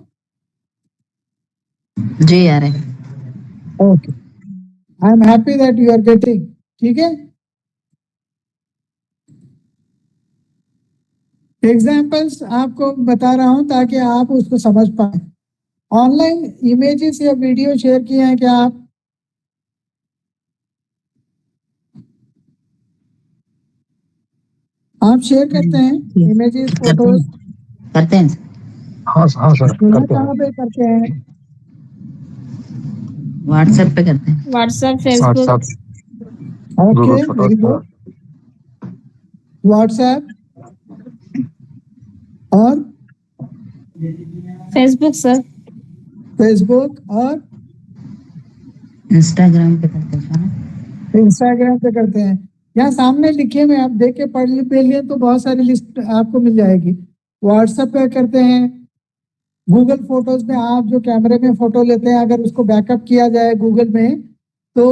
जी आ रहे हैं।
Okay, I am happy that you are getting. ठीक है, एग्जाम्पल्स आपको बता रहा हूं ताकि आप उसको समझ पाए। ऑनलाइन इमेजेस या वीडियो शेयर किए हैं क्या आप शेयर करते हैं इमेजेस, फोटोज?
करते हैं।
हाँ सर करते
कहाँ पे करते हैं?
व्हाट्सएप पे करते हैं।
WhatsApp, Facebook.
Okay, very good. WhatsApp और
फेसबुक सर।
फेसबुक और
इंस्टाग्राम पे करते हैं।
इंस्टाग्राम पे करते हैं। यहाँ सामने लिखे हुए आप देख के पढ़ लिए तो बहुत सारी लिस्ट आपको मिल जाएगी। व्हाट्सएप पे करते हैं। गूगल फोटोज में आप जो कैमरे में फोटो लेते हैं, अगर उसको बैकअप किया जाए गूगल में, तो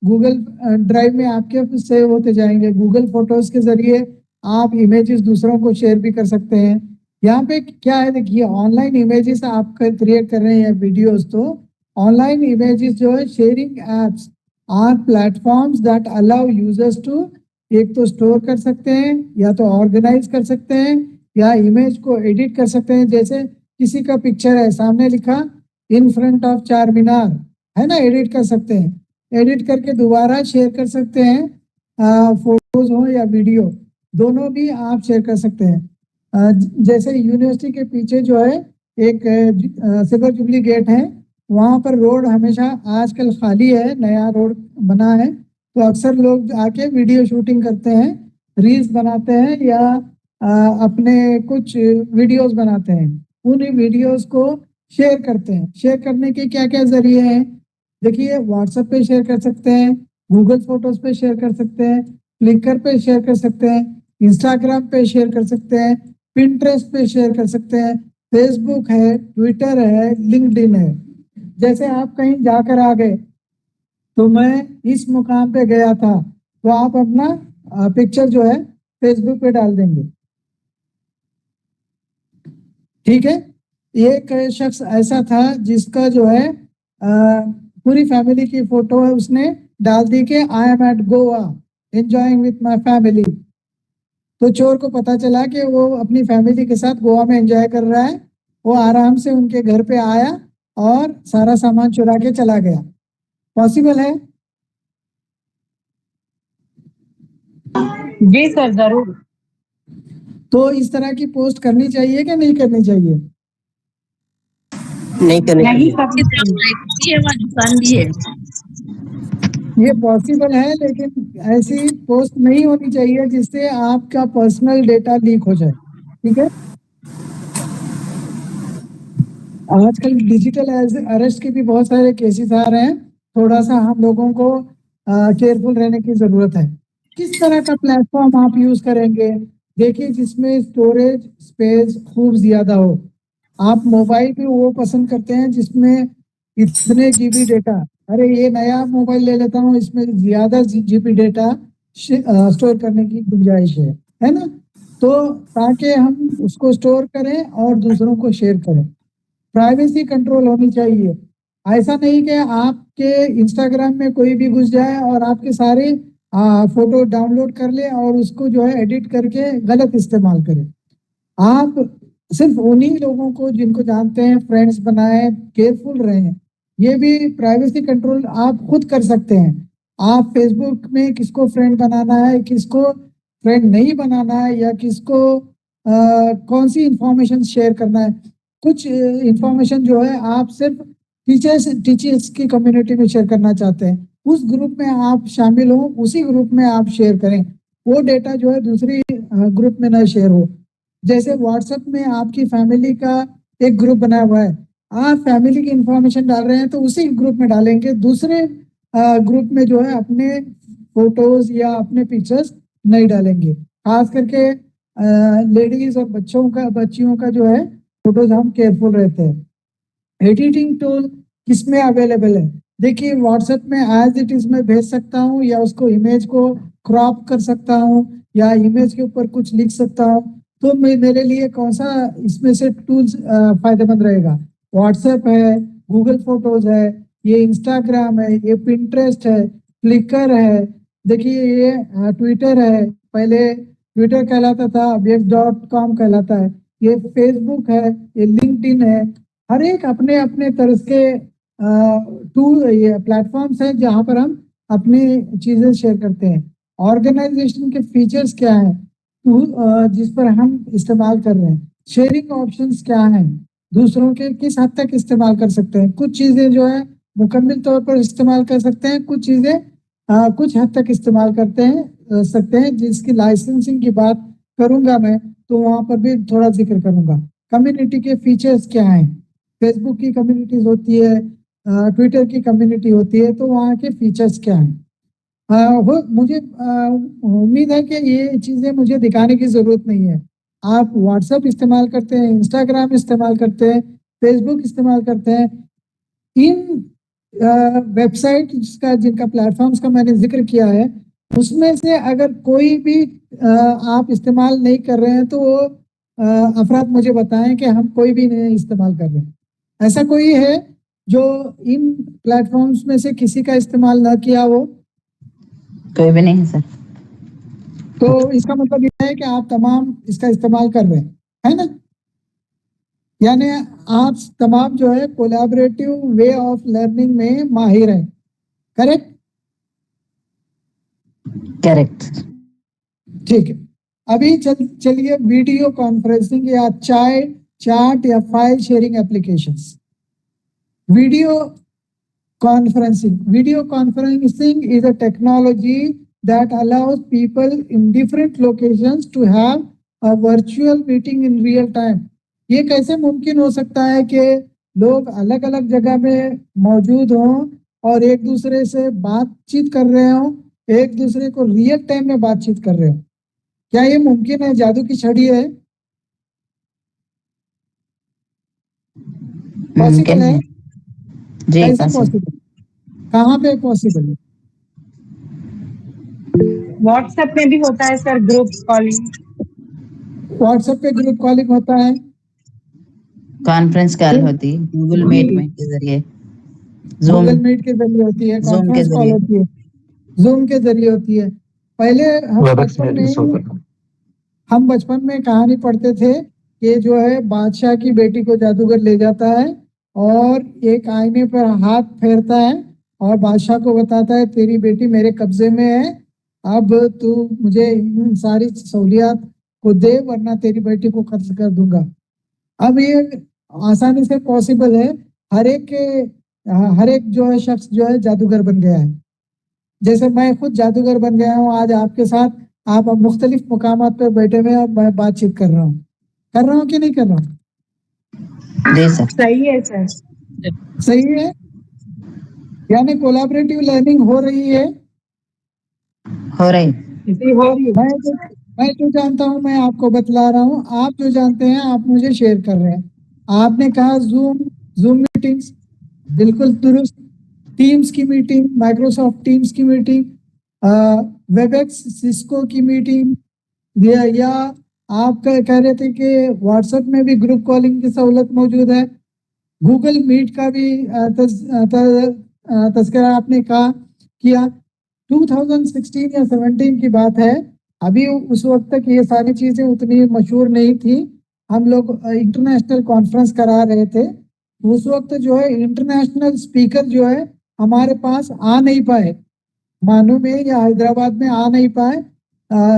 गूगल ड्राइव में आपके सेव होते जाएंगे। गूगल फोटोज के जरिए आप इमेजेस दूसरों को शेयर भी कर सकते हैं। यहाँ पे क्या है, देखिए, ऑनलाइन इमेजेस आप क्रिएट कर रहे हैं वीडियोस, तो ऑनलाइन इमेजेस जो है sharing apps are platforms that allow users to, एक तो स्टोर कर सकते हैं, या तो ऑर्गेनाइज कर सकते हैं, या इमेज को एडिट कर सकते हैं। जैसे किसी का पिक्चर है, सामने लिखा इन फ्रंट ऑफ चार मीनार, है ना, एडिट कर सकते हैं। एडिट करके दोबारा शेयर कर सकते हैं, फोटोज हो या वीडियो, दोनों भी आप शेयर कर सकते हैं। जैसे यूनिवर्सिटी के पीछे जो है एक सिल्वर जुबली गेट है, वहाँ पर रोड हमेशा आजकल खाली है, नया रोड बना है, तो अक्सर लोग आके वीडियो शूटिंग करते हैं, रील्स बनाते हैं, या अपने कुछ वीडियोस बनाते हैं। उन वीडियोस को शेयर करते हैं। शेयर करने के क्या क्या जरिए हैं, देखिए, व्हाट्सएप पे शेयर कर सकते हैं, गूगल फोटोज पे शेयर कर सकते हैं, फ्लिकर पे शेयर कर सकते हैं, इंस्टाग्राम पे शेयर कर सकते हैं, पिंटरेस्ट पे शेयर कर सकते हैं, फेसबुक है, ट्विटर है, लिंक्डइन है। जैसे आप कहीं जाकर आ गए, तो मैं इस मुकाम पे गया था, तो आप अपना पिक्चर जो है फेसबुक पे डाल देंगे। ठीक है, एक शख्स ऐसा था जिसका जो है पूरी फैमिली की फोटो है, उसने डाल दी कि I am at Goa enjoying with my family. तो चोर को पता चला कि वो अपनी फैमिली के साथ गोवा में एंजॉय कर रहा है। वो आराम से उनके घर पे आया और सारा सामान चुरा के चला गया। पॉसिबल है?
जी सर, जरूर।
तो इस तरह की पोस्ट करनी चाहिए कि नहीं करनी चाहिए?
नहीं करनी चाहिए।
ये पॉसिबल है, लेकिन ऐसी पोस्ट नहीं होनी चाहिए जिससे आपका पर्सनल डेटा लीक हो जाए। ठीक है, आजकल डिजिटल अरेस्ट के भी बहुत सारे केसेस आ रहे हैं, थोड़ा सा हम लोगों को केयरफुल रहने की जरूरत है। किस तरह का प्लेटफॉर्म आप यूज करेंगे? देखिए, जिसमें स्टोरेज स्पेस खूब ज्यादा हो। आप मोबाइल पे वो पसंद करते हैं जिसमें इतने जीबी डेटा, अरे ये नया मोबाइल ले लेता हूँ, इसमें ज्यादा जीबी डेटा स्टोर करने की गुंजाइश है ना, तो ताकि हम उसको स्टोर करें और दूसरों को शेयर करें। प्राइवेसी कंट्रोल होनी चाहिए। ऐसा नहीं कि आपके इंस्टाग्राम में कोई भी घुस जाए और आपके सारे फोटो डाउनलोड कर ले और उसको जो है एडिट करके गलत इस्तेमाल करे। आप सिर्फ उन्हीं लोगों को जिनको जानते हैं फ्रेंड्स बनाए, केयरफुल रहें। ये भी प्राइवेसी कंट्रोल आप खुद कर सकते हैं। आप फेसबुक में किसको फ्रेंड बनाना है, किसको फ्रेंड नहीं बनाना है, या किसको कौन सी इंफॉर्मेशन शेयर करना है। कुछ इंफॉर्मेशन जो है आप सिर्फ टीचर्स की कम्युनिटी में शेयर करना चाहते हैं, उस ग्रुप में आप शामिल हो, उसी ग्रुप में आप शेयर करें। वो डेटा जो है दूसरी ग्रुप में ना शेयर हो। जैसे व्हाट्सएप में आपकी फैमिली का एक ग्रुप बना हुआ है, आप फैमिली की इंफॉर्मेशन डाल रहे हैं तो उसी ग्रुप में डालेंगे, दूसरे ग्रुप में जो है अपने फोटोज या अपने पिक्चर्स नहीं डालेंगे। खास करके लेडीज और बच्चियों का जो है फोटोज हम केयरफुल रहते हैं। एडिटिंग टूल किसमें अवेलेबल है? देखिए व्हाट्सएप में एज इट इज मैं भेज सकता हूँ, या उसको इमेज को क्रॉप कर सकता हूँ, या इमेज के ऊपर कुछ लिख सकता हूँ। तो मेरे लिए कौन सा इसमें से टूल्स फायदेमंद रहेगा? व्हाट्सएप है, गूगल फोटोज है, ये इंस्टाग्राम है, ये पिंटरेस्ट है, फ्लिकर है, देखिए ये ट्विटर है, पहले ट्विटर कहलाता था, अब x.com कहलाता है, ये फेसबुक है, ये लिंक्डइन है। हर एक अपने अपने तरह के टूल ये प्लेटफॉर्म्स हैं जहां पर हम अपनी चीजें शेयर करते हैं। ऑर्गेनाइजेशन के फीचर्स क्या है जिस पर हम इस्तेमाल कर रहे हैं? शेयरिंग ऑप्शंस क्या हैं? दूसरों के किस हद तक इस्तेमाल कर सकते हैं? कुछ चीजें जो है मुकम्मल तौर पर इस्तेमाल कर सकते हैं, कुछ चीजें कुछ हद तक इस्तेमाल सकते हैं, जिसकी लाइसेंसिंग की बात करूंगा मैं तो वहां पर भी थोड़ा जिक्र करूंगा। कम्युनिटी के फीचर्स क्या हैं? फेसबुक की कम्युनिटीज होती है, ट्विटर की कम्युनिटी होती है, तो वहाँ के फीचर्स क्या हैं? मुझे उम्मीद है कि ये चीज़ें मुझे दिखाने की ज़रूरत नहीं है। आप व्हाट्सएप इस्तेमाल करते हैं, इंस्टाग्राम इस्तेमाल करते हैं, फेसबुक इस्तेमाल करते हैं, इन वेबसाइट का जिनका प्लेटफॉर्म्स का मैंने जिक्र किया है उसमें से अगर कोई भी आप इस्तेमाल नहीं कर रहे हैं तो वो अफराद मुझे बताएं कि हम कोई भी नहीं इस्तेमाल कर रहे हैं। ऐसा कोई है जो इन प्लेटफॉर्म्स में से किसी का इस्तेमाल ना किया हो?
कोई भी नहीं है सर।
तो इसका मतलब यह है कि आप तमाम इसका इस्तेमाल कर रहे हैं, है ना? यानी आप तमाम जो है कोलैबोरेटिव वे ऑफ लर्निंग में माहिर हैं, करेक्ट?
करेक्ट।
ठीक है, अभी चलिए वीडियो कॉन्फ्रेंसिंग या चैट या file sharing applications. Video conferencing is a technology that allows people in different locations to have a virtual meeting in real time. ये कैसे मुमकिन हो सकता है कि लोग अलग अलग जगह में मौजूद हों और एक दूसरे से बातचीत कर रहे हों, एक दूसरे को रियल टाइम में बातचीत कर रहे हो? क्या ये मुमकिन है? जादू की छड़ी है? पॉसिबल है?
जी
कैसे पॉसिबल? कहाँ पे पॉसिबल है?
व्हाट्सएप में भी होता है सर ग्रुप कॉलिंग।
व्हाट्सएप पे ग्रुप कॉलिंग होता है,
कॉन्फ्रेंस कॉल होती है गूगल मीट में के जरिए,
गूगल मीट के जरिए होती है, कॉन्फ्रेंस कॉल होती है, जूम के जरिए होती है। पहले हम बचपन में कहानी पढ़ते थे कि जो है बादशाह की बेटी को जादूगर ले जाता है और एक आईने पर हाथ फेरता है और बादशाह को बताता है तेरी बेटी मेरे कब्जे में है, अब तू मुझे इन सारी सहूलियात को दे वरना तेरी बेटी को कत्ल कर दूंगा। अब ये आसानी से पॉसिबल है, हर एक जो है शख्स जो है जादूगर बन गया है। जैसे मैं खुद जादूगर बन गया हूँ आज आपके साथ, आप अब मुख्तलिफ मुकामात पर बैठे हुए और मैं बातचीत कर रहा हूँ कि नहीं कर रहा हूँ?
जी सर।
सही है सर।
सही है, यानी कोलैबोरेटिव लर्निंग हो रही है। मैं जो जानता हूँ मैं आपको बतला रहा हूँ, आप जो जानते हैं आप मुझे शेयर कर रहे हैं। आपने कहा जूम मीटिंग्स, बिल्कुल दुरुस्त। टीम्स की मीटिंग, माइक्रोसॉफ्ट टीम्स की मीटिंग, वेबएक्स सिस्को की मीटिंग, या आप कह रहे थे कि व्हाट्सएप में भी ग्रुप कॉलिंग की सहूलत मौजूद है। गूगल मीट का भी तज़किरा आपने किया। 2016 या 17 की बात है, अभी उस वक्त तक ये सारी चीज़ें उतनी मशहूर नहीं थी। हम लोग इंटरनेशनल कॉन्फ्रेंस करा रहे थे उस वक्त जो है इंटरनेशनल स्पीकर जो है हमारे पास आ नहीं पाए, मानू में या हैदराबाद में आ नहीं पाए।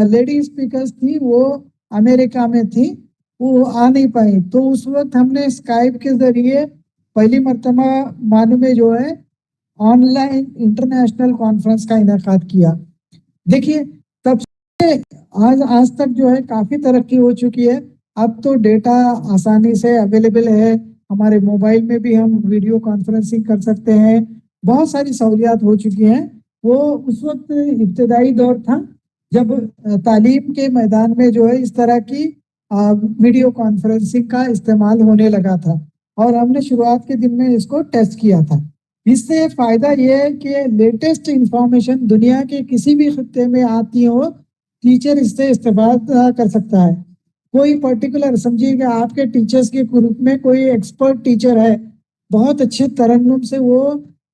लेडी स्पीकर्स थी वो अमेरिका में थी, वो आ नहीं पाई। तो उस वक्त हमने स्काइप के जरिए पहली मर्तबा मानू में जो है ऑनलाइन इंटरनेशनल कॉन्फ्रेंस का इनेकाद किया। देखिए तब से आज तक जो है काफी तरक्की हो चुकी है। अब तो डेटा आसानी से अवेलेबल है, हमारे मोबाइल में भी हम वीडियो कॉन्फ्रेंसिंग कर सकते हैं, बहुत सारी सहूलियात हो चुकी हैं। वो उस वक्त इब्तदाई दौर था जब तालीम के मैदान में जो है इस तरह की वीडियो कॉन्फ्रेंसिंग का इस्तेमाल होने लगा था और हमने शुरुआत के दिन में इसको टेस्ट किया था। इससे फायदा ये है कि लेटेस्ट इंफॉर्मेशन दुनिया के किसी भी खित्ते में आती हो, टीचर इससे इस्तेमाल कर सकता है। कोई पर्टिकुलर समझिएगा आपके टीचर्स के ग्रुप में कोई एक्सपर्ट टीचर है, बहुत अच्छे तरन्नुम से वो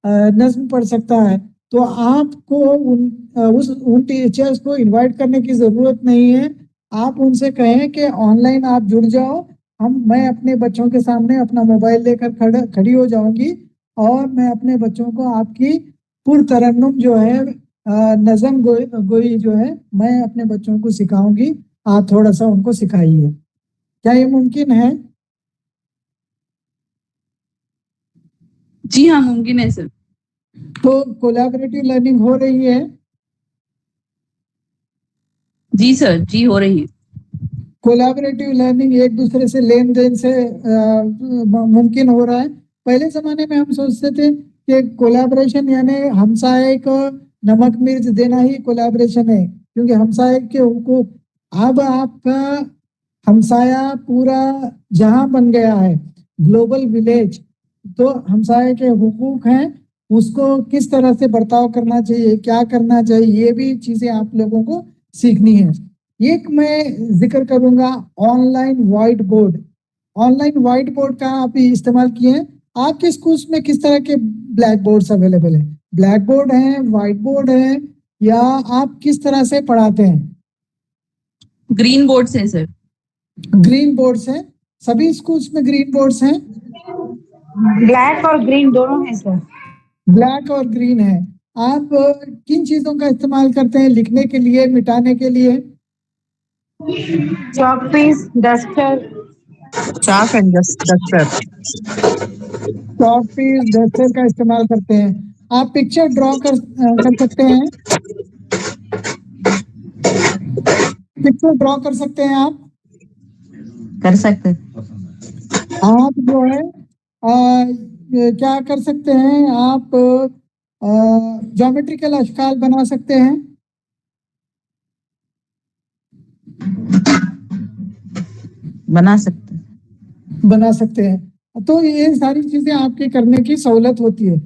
नज्म पढ़ सकता है, तो आपको उन टीचर्स को इनवाइट करने की जरूरत नहीं है। आप उनसे कहें कि ऑनलाइन आप जुड़ जाओ, मैं अपने बच्चों के सामने अपना मोबाइल लेकर खड़ी हो जाऊंगी और मैं अपने बच्चों को आपकी पुरतरन्नुम जो है नज़म गोई जो है मैं अपने बच्चों को सिखाऊंगी, आप थोड़ा सा उनको सिखाइए। क्या ये मुमकिन है?
जी हाँ, मुमकिन है सर।
तो कोलैबोरेटिव लर्निंग हो रही है?
जी सर, जी हो रही है।
कोलैबोरेटिव लर्निंग एक दूसरे से लेन देन से मुमकिन हो रहा है। पहले जमाने में हम सोचते थे कि कोलैबोरेशन यानी हमसाये को नमक मिर्च देना ही कोलैबोरेशन है, क्योंकि हमसाये के हुकूक, अब आपका हमसाया पूरा जहां बन गया है, ग्लोबल विलेज। तो हमसाये के हुकूक हैं, उसको किस तरह से बर्ताव करना चाहिए, क्या करना चाहिए, ये भी चीजें आप लोगों को सीखनी है। एक मैं जिक्र करूंगा online white board. Online white board का आप इस्तेमाल किए हैं? आपके स्कूल्स में किस तरह के ब्लैक बोर्ड्स अवेलेबल है? ब्लैक बोर्ड है, व्हाइट बोर्ड है, या आप किस तरह से पढ़ाते हैं?
ग्रीन बोर्ड से सर।
ग्रीन बोर्ड्स हैं, सभी स्कूल्स में ग्रीन बोर्ड्स हैं?
ब्लैक और ग्रीन दोनों हैं सर।
ब्लैक और ग्रीन है। आप किन चीजों का इस्तेमाल करते हैं लिखने के लिए, मिटाने के लिए?
Chalk piece, duster.
Chalk and duster.
Chalk piece, duster का इस्तेमाल करते हैं। आप पिक्चर ड्रॉ कर सकते हैं? पिक्चर ड्रॉ कर सकते हैं आप?
कर सकते।
आप जो है क्या कर सकते हैं, आप ज्योमेट्रिकल अशकाल बना सकते हैं।
बना सकते हैं। तो ये सारी चीजें आपके करने की सहूलत होती है।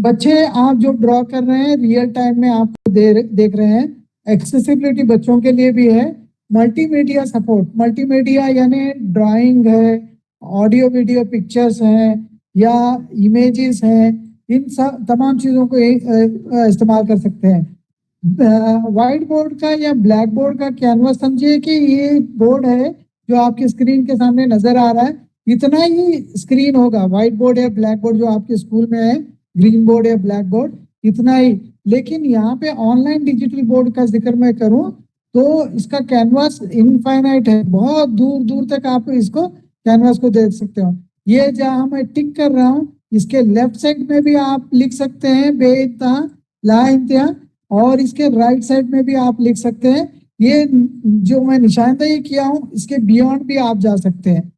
बच्चे आप जो ड्रॉ कर रहे हैं रियल टाइम में आपको देख रहे हैं। एक्सेसिबिलिटी बच्चों के लिए भी है। मल्टीमीडिया सपोर्ट, मल्टीमीडिया यानी ड्राइंग है, ऑडियो वीडियो पिक्चर्स हैं या इमेजेस हैं, इन सब तमाम चीज़ों को इस्तेमाल कर सकते हैं। व्हाइट बोर्ड का या ब्लैक बोर्ड का कैनवास समझिए कि ये बोर्ड है जो आपकी स्क्रीन के सामने नजर आ रहा है, इतना ही स्क्रीन होगा। व्हाइट बोर्ड या ब्लैक बोर्ड जो आपके स्कूल में है, ग्रीन बोर्ड या ब्लैक बोर्ड, इतना ही। लेकिन यहाँ पे ऑनलाइन डिजिटल बोर्ड का जिक्र मैं करूँ तो इसका कैनवास इनफाइनाइट है, बहुत दूर दूर तक आप इसको कैनवास को देख सकते हो। ये जहाँ मैं टिक कर रहा हूँ इसके लेफ्ट साइड में भी आप लिख सकते हैं बेइंतहा ला इंतहा, और इसके राइट साइड में भी आप लिख सकते हैं। ये जो मैं निशानदेही किया हूँ इसके बियॉन्ड भी आप जा सकते हैं।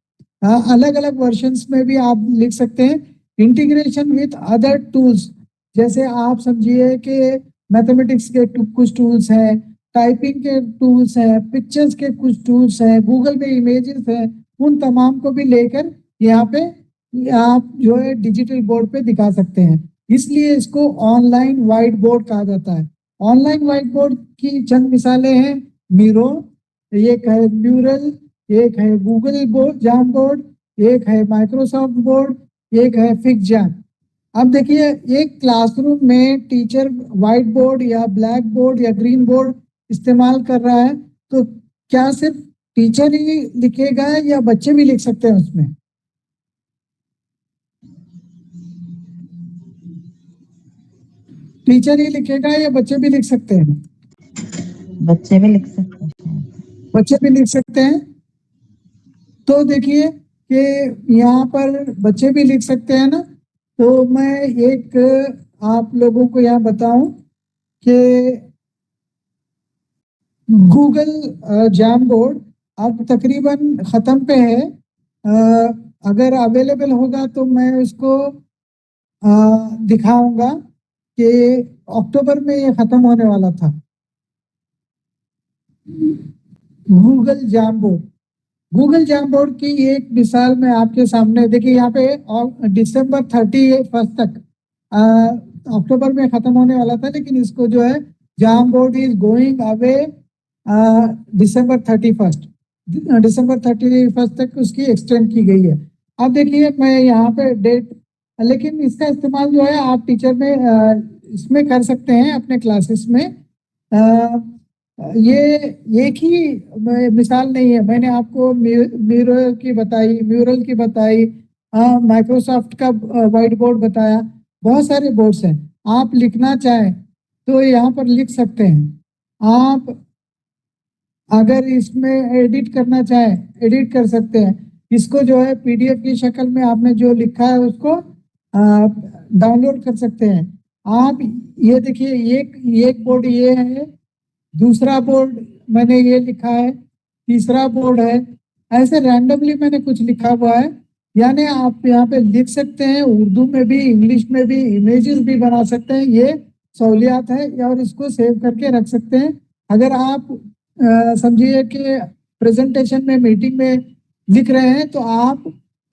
अलग अलग वर्जन्स में भी आप लिख सकते हैं। इंटीग्रेशन विथ अदर टूल्स, जैसे आप समझिए कि मैथमेटिक्स के कुछ टूल्स हैं, टाइपिंग के टूल्स हैं, पिक्चर्स के कुछ टूल्स हैं, गूगल पे इमेजेस हैं, उन तमाम को भी लेकर यहाँ पे आप जो है डिजिटल बोर्ड पे दिखा सकते हैं। इसलिए इसको ऑनलाइन व्हाइट बोर्ड कहा जाता है। ऑनलाइन व्हाइट बोर्ड की चंद मिसालें हैं मीरो, एक है म्यूरल, एक है गूगल बोर्ड जैम बोर्ड, एक है माइक्रोसॉफ्ट बोर्ड, एक है फिक्स जैम। अब देखिए एक क्लासरूम में टीचर व्हाइट बोर्ड या ब्लैक बोर्ड या ग्रीन बोर्ड इस्तेमाल कर रहा है तो क्या सिर्फ टीचर ही लिखेगा या बच्चे भी लिख सकते हैं उसमें? टीचर ही लिखेगा या बच्चे भी लिख सकते हैं?
बच्चे भी लिख सकते हैं।
बच्चे भी लिख सकते हैं। तो देखिए कि यहाँ पर बच्चे भी लिख सकते हैं ना। तो मैं एक आप लोगों को यहाँ बताऊं कि गूगल जैम बोर्ड अब तकरीबन ख़त्म पे है। अगर अवेलेबल होगा तो मैं उसको दिखाऊंगा कि अक्टूबर में ये ख़त्म होने वाला था। Google jam board, Google jam board की एक मिसाल मैं आपके सामने देखिए यहाँ पे दिसंबर 31 तक, अक्टूबर में ख़त्म होने वाला था, लेकिन इसको जो है Jamboard is going away December 31, दिसंबर 31 तक उसकी एक्सटेंड की गई है। अब देखिए मैं यहाँ पे डेट, लेकिन इसका इस्तेमाल जो है आप टीचर में इसमें कर सकते हैं अपने क्लासेस में। ये एक ही मिसाल नहीं है, मैंने आपको म्यूरल की बताई, माइक्रोसॉफ्ट का वाइट बोर्ड बताया, बहुत सारे बोर्ड्स हैं। आप लिखना चाहें तो यहाँ पर लिख सकते हैं। आप अगर इसमें एडिट करना चाहें एडिट कर सकते हैं। इसको जो है पीडीएफ की शक्ल में आपने जो लिखा है उसको डाउनलोड कर सकते हैं। आप ये देखिए एक बोर्ड ये है, दूसरा बोर्ड मैंने ये लिखा है, तीसरा बोर्ड है, ऐसे रैंडमली मैंने कुछ लिखा हुआ है। यानी आप यहाँ पे लिख सकते हैं, उर्दू में भी इंग्लिश में भी, इमेजेस भी बना सकते हैं। ये सहूलियात है और इसको सेव करके रख सकते हैं। अगर आप समझिए कि प्रेजेंटेशन में मीटिंग में लिख रहे हैं तो आप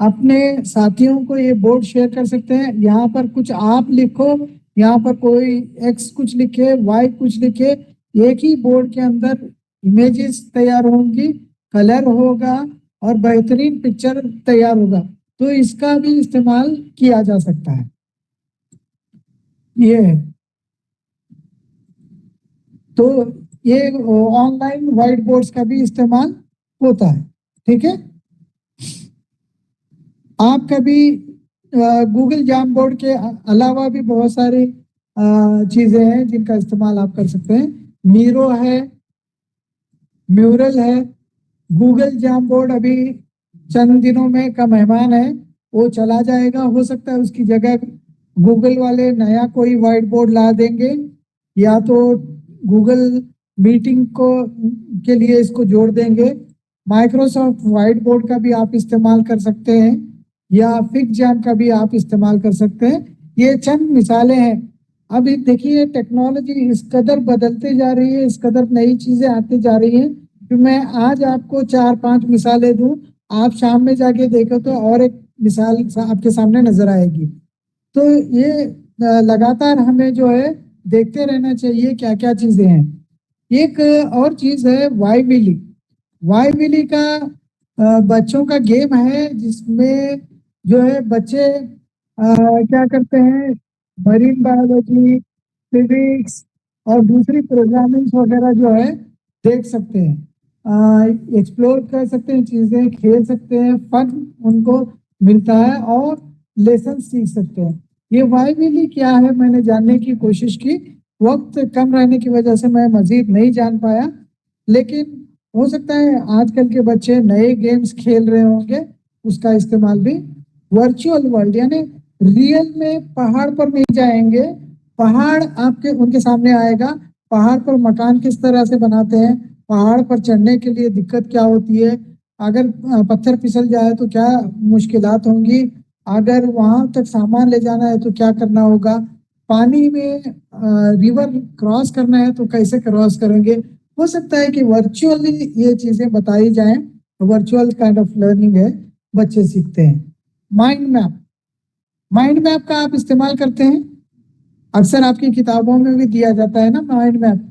अपने साथियों को ये बोर्ड शेयर कर सकते हैं। यहाँ पर कुछ आप लिखो, यहाँ पर कोई एक्स कुछ लिखे, वाई कुछ लिखे, एक ही बोर्ड के अंदर इमेजेस तैयार होंगी, कलर होगा और बेहतरीन पिक्चर तैयार होगा। तो इसका भी इस्तेमाल किया जा सकता है। ये तो ये ऑनलाइन व्हाइट बोर्ड्स का भी इस्तेमाल होता है। ठीक है, आप कभी गूगल जैम बोर्ड के अलावा भी बहुत सारी चीजें हैं जिनका इस्तेमाल आप कर सकते हैं। मीरो है, म्यूरल है। गूगल जैम बोर्ड अभी चंद दिनों में का मेहमान है, वो चला जाएगा। हो सकता है उसकी जगह गूगल वाले नया कोई व्हाइट बोर्ड ला देंगे, या तो गूगल मीटिंग को के लिए इसको जोड़ देंगे। माइक्रोसॉफ्ट व्हाइट बोर्ड का भी आप इस्तेमाल कर सकते हैं, या फिग जैम का भी आप इस्तेमाल कर सकते हैं। ये चंद मिसालें हैं। अभी देखिए टेक्नोलॉजी इस कदर बदलते जा रही है, इस कदर नई चीजें आती जा रही हैं कि मैं आज आपको 4-5 मिसालें दूं, आप शाम में जाके देखो तो और एक मिसाल आपके सामने नजर आएगी। तो ये लगातार हमें जो है देखते रहना चाहिए क्या क्या चीजें हैं। एक और चीज है वाई विली। वाई विली का बच्चों का गेम है जिसमें जो है बच्चे क्या करते हैं, मरीन बायोलॉजी, फिजिक्स और दूसरी प्रोग्रामिंग वगैरह जो है देख सकते हैं, एक्सप्लोर कर सकते हैं, चीजें खेल सकते हैं, फन उनको मिलता है और लेसन सीख सकते हैं। ये वाई विली क्या है मैंने जानने की कोशिश की, वक्त कम रहने की वजह से मैं मजीद नहीं जान पाया, लेकिन हो सकता है आजकल के बच्चे नए गेम्स खेल रहे होंगे, उसका इस्तेमाल भी वर्चुअल वर्ल्ड यानी रियल में पहाड़ पर नहीं जाएंगे, पहाड़ आपके उनके सामने आएगा, पहाड़ पर मकान किस तरह से बनाते हैं, पहाड़ पर चढ़ने के लिए दिक्कत क्या होती है, अगर पत्थर फिसल जाए तो क्या मुश्किलात होंगी, अगर वहां तक सामान ले जाना है तो क्या करना होगा, पानी में रिवर क्रॉस करना है तो कैसे क्रॉस करेंगे। हो सकता है कि वर्चुअली ये चीजें बताई जाएं, वर्चुअल काइंड ऑफ लर्निंग है, बच्चे सीखते हैं। माइंड मैप, माइंड मैप का आप इस्तेमाल करते हैं, अक्सर आपकी किताबों में भी दिया जाता है ना माइंड मैप।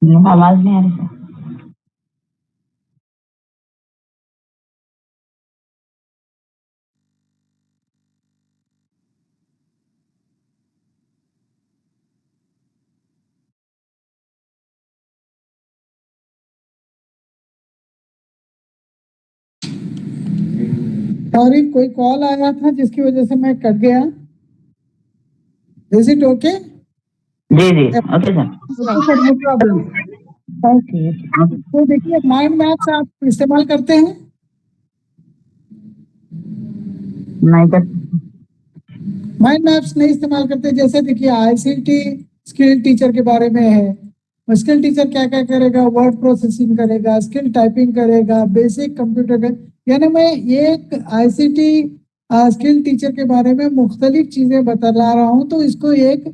आवाज नहीं आ रही सर।
सॉरी, कोई कॉल आया था जिसकी वजह से मैं कट गया। Is it okay?
जी जी okay sir.
No problem. Okay, तो देखिए माइंड मैप्स आप इस्तेमाल करते हैं?
नहीं सर।
माइंड मैप्स नहीं इस्तेमाल करते। जैसे देखिए आईसीटी स्किल टीचर के बारे में है। स्किल टीचर क्या क्या करेगा? वर्ड प्रोसेसिंग करेगा, स्किल टाइपिंग करेगा, बेसिक कंप्यूटर का, यानी मैं एक आईसीटी स्किल टीचर के बारे में मुख्तलिफ चीजें बता रहा हूँ, तो इसको एक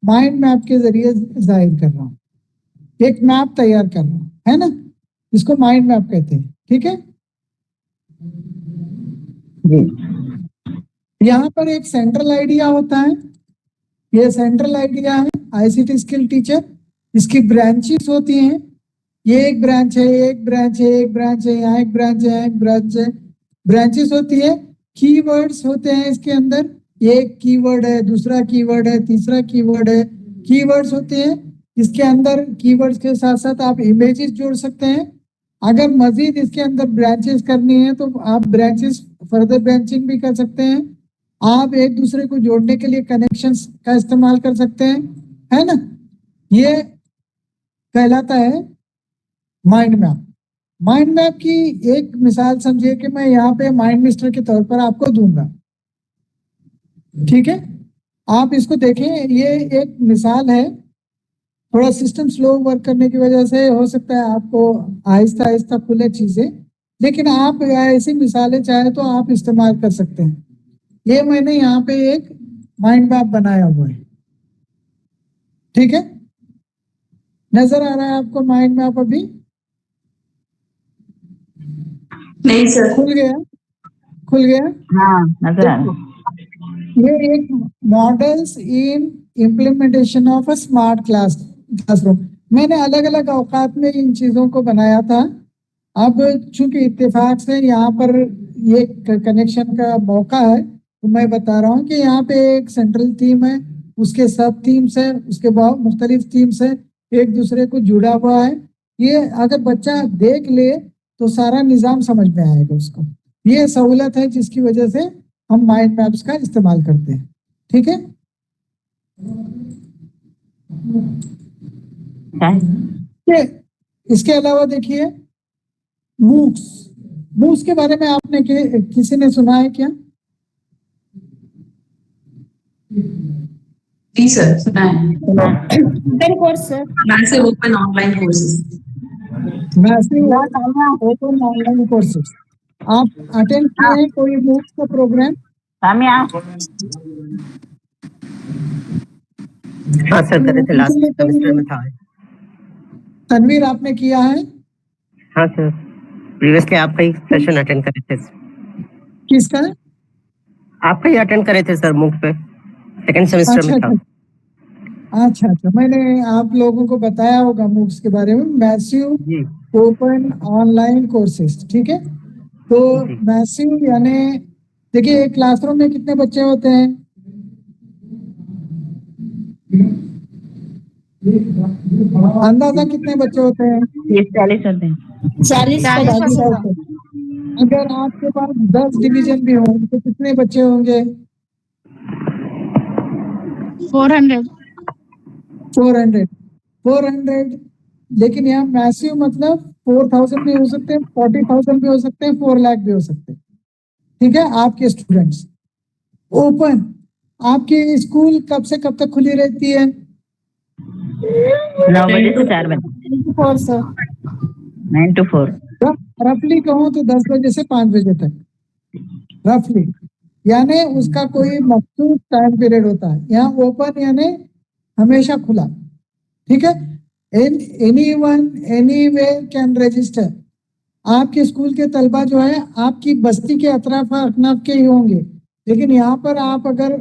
माइंड मैप के जरिए जाहिर कर रहा हूँ, एक मैप तैयार कर रहा हूँ, है ना? इसको माइंड मैप कहते हैं। ठीक है, यहाँ पर एक सेंट्रल आइडिया होता है। ये सेंट्रल आइडिया है आईसीटी स्किल टीचर। इसकी ब्रांचेस होती हैं। ये एक ब्रांच है, एक ब्रांच है, एक ब्रांच है, यहाँ एक ब्रांच है, यहाँ एक ब्रांच है। ब्रांचेस होती है। कीवर्ड्स होते हैं इसके अंदर। एक कीवर्ड है, दूसरा कीवर्ड है, तीसरा कीवर्ड है। कीवर्ड्स होते हैं इसके अंदर। कीवर्ड्स के साथ साथ आप इमेजेस जोड़ सकते हैं। अगर मजीद इसके अंदर ब्रांचेस करनी है तो आप ब्रांचेस फर्दर ब्रांचिंग भी कर सकते हैं। आप एक दूसरे को जोड़ने के लिए कनेक्शंस का इस्तेमाल कर सकते हैं, है ना? ये कहलाता है माइंड मैप। माइंड मैप की एक मिसाल समझिए कि मैं यहाँ पे माइंड मिस्टर के तौर पर आपको दूंगा। ठीक है, आप इसको देखें, ये एक मिसाल है। थोड़ा सिस्टम स्लो वर्क करने की वजह से हो सकता है आपको आहिस्ता आहिस्ता खुले चीजें, लेकिन आप ऐसी मिसालें चाहे तो आप इस्तेमाल कर सकते हैं। ये मैंने यहाँ पे एक माइंड मैप बनाया हुआ है। ठीक है, नजर आ रहा है आपको माइंड मैप? अभी
नहीं सर।
खुल गया? खुल गया?
हाँ नजर आ रहा है।
ये एक models in implementation of a smart classroom. मैंने अलग अलग औकात में इन चीजों को बनाया था। अब चूंकि इत्तेफाक से यहाँ पर ये कनेक्शन का मौका है, तो मैं बता रहा हूँ कि यहाँ पे एक सेंट्रल थीम है, उसके सब थीम्स है, उसके बहुत मुख्तलिफ थीम्स है, एक दूसरे को जुड़ा हुआ है। ये अगर बच्चा देख ले तो सारा निज़ाम समझ में आएगा उसको। ये सहूलत है जिसकी वजह से हम माइंड मैप्स का इस्तेमाल करते हैं। ठीक है, इसके अलावा देखिए मूक्स। मूक्स के बारे में आपने किसी ने सुना है क्या?
जी सर, सुना है।
Open course sir.
Massive open online courses.
Massive open online courses आप अटेंड किए हैं कोई मूक्स का प्रोग्राम?
हाँ सर, करे थे, लास्ट सेमेस्टर में था।
तनवीर आपने किया है?
हाँ सर, प्रीवियसली आपका ही सेशन अटेंड करे थे।
किसका?
आपका ही अटेंड करे थे सर, मूक पे, सेकंड सेमेस्टर में था।
अच्छा, मैंने आप लोगों को बताया होगा मूक्स के बारे में, मैसिव ओपन ऑनलाइन कोर्सेज। ठीक है, तो मैसिव यानी देखिए एक क्लासरूम में कितने बच्चे होते हैं? अंदाजा कितने बच्चे होते हैं?
40 होते हैं।
40
अगर आपके पास 10 डिवीजन भी होंगे तो कितने बच्चे होंगे? 400। लेकिन यहाँ मैसिव मतलब 4000 भी हो सकते हैं, 40,000 भी हो सकते हैं, 4 लाख भी हो सकते हैं। ठीक है, आपके स्टूडेंट्स। ओपन, आपकी स्कूल कब से कब तक खुली रहती है?
9 बजे से 4 बजे। 9 to 4।
रफली कहूँ तो 10 बजे से 5 बजे तक, रफली। यानी उसका कोई मखसूस टाइम पीरियड होता है। यहाँ ओपन यानी हमेशा खुला। ठीक है, एनीवन एनीवेयर कैन रजिस्टर। आपके स्कूल के तलबा जो है आपकी बस्ती के अतराफ अकनाफ के ही होंगे, लेकिन यहाँ पर आप अगर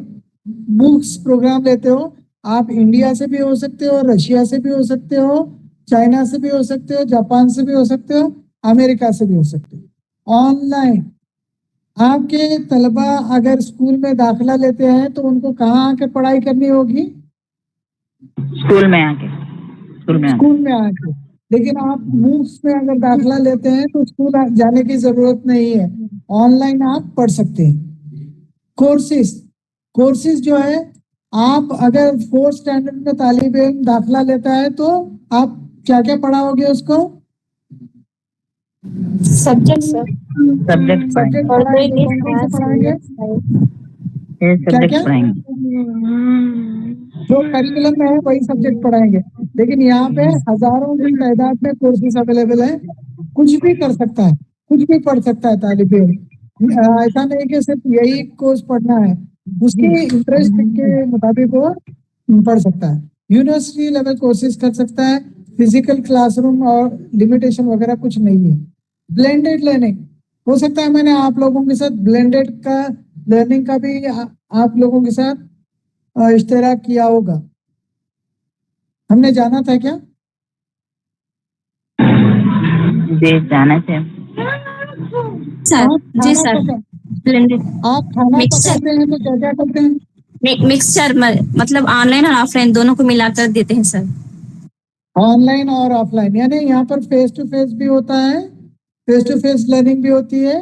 मूक्स प्रोग्राम लेते हो, आप इंडिया से भी हो सकते हो, रशिया से भी हो सकते हो, चाइना से भी हो सकते हो, जापान से भी हो सकते हो, अमेरिका से भी हो सकते हो। ऑनलाइन आपके तलबा अगर स्कूल में दाखिला लेते हैं तो उनको कहाँ आके पढ़ाई करनी होगी?
स्कूल में आके
स्कूल में आके। लेकिन आप मूक्स में अगर दाखिला लेते हैं तो स्कूल जाने की जरूरत नहीं है, ऑनलाइन आप पढ़ सकते हैं। कोर्सेज जो है, आप अगर 4th स्टैंडर्ड में तालिब इल्म दाखिला लेता है तो आप क्या क्या पढ़ाओगे उसको?
सब्जेक्ट सर
सब्जेक्ट पढ़ाएंगे, कौन कौन से पढ़ाएंगे? क्या क्या जो करिकुलम में है वही सब्जेक्ट पढ़ाएंगे। लेकिन यहाँ पे हजारों की तादाद में कोर्सेज अवेलेबल है, कुछ भी कर सकता है, कुछ भी पढ़ सकता है तालिब इल्म। ऐसा नहीं कि सिर्फ यही कोर्स पढ़ना है, उसके इंटरेस्ट के मुताबिक वो पढ़ सकता है। यूनिवर्सिटी लेवल कोर्सेज कर सकता है, फिजिकल क्लासरूम और लिमिटेशन वगैरह कुछ नहीं है। ब्लेंडेड लर्निंग हो सकता है, मैंने आप लोगों के साथ ब्लेंडेड का लर्निंग का भी आप लोगों के साथ इश्तराक किया होगा। हमने जाना था क्या?
जी जाना चाहिए
सर। जी सर,
आप खाना पकाते हैं तो क्या क्या करते हैं?
मिक्सचर मतलब ऑनलाइन और ऑफलाइन दोनों को मिलाकर देते हैं सर।
ऑनलाइन और ऑफलाइन, यानी यहाँ पर फेस टू फेस भी होता है, फेस टू फेस लर्निंग भी होती है,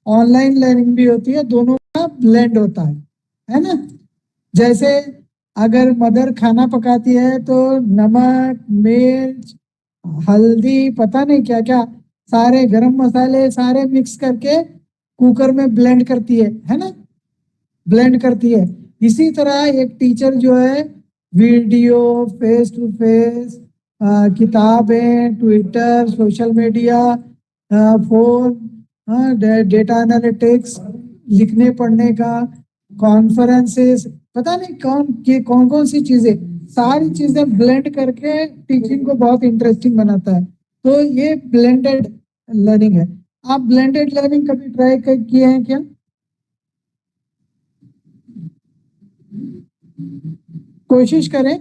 ऑनलाइन लर्निंग भी होती है, दोनों का ब्लेंड होता है ना। जैसे अगर मदर खाना पकाती है तो नमक, मिर्च, हल्दी, पता नहीं क्या क्या सारे गरम मसाले सारे मिक्स करके कुकर में ब्लेंड करती है ना, ब्लेंड करती है। इसी तरह एक टीचर जो है वीडियो, फेस टू फेस, किताबें, Twitter, social media, phone, data analytics, लिखने पढ़ने का, कॉन्फ्रेंसेस, पता नहीं कौन कौन सी चीजें, सारी चीजें ब्लेंड करके टीचिंग को बहुत इंटरेस्टिंग बनाता है। तो ये ब्लेंडेड लर्निंग है। आप ब्लेंडेड लर्निंग कभी ट्राई किए हैं क्या? कोशिश करें।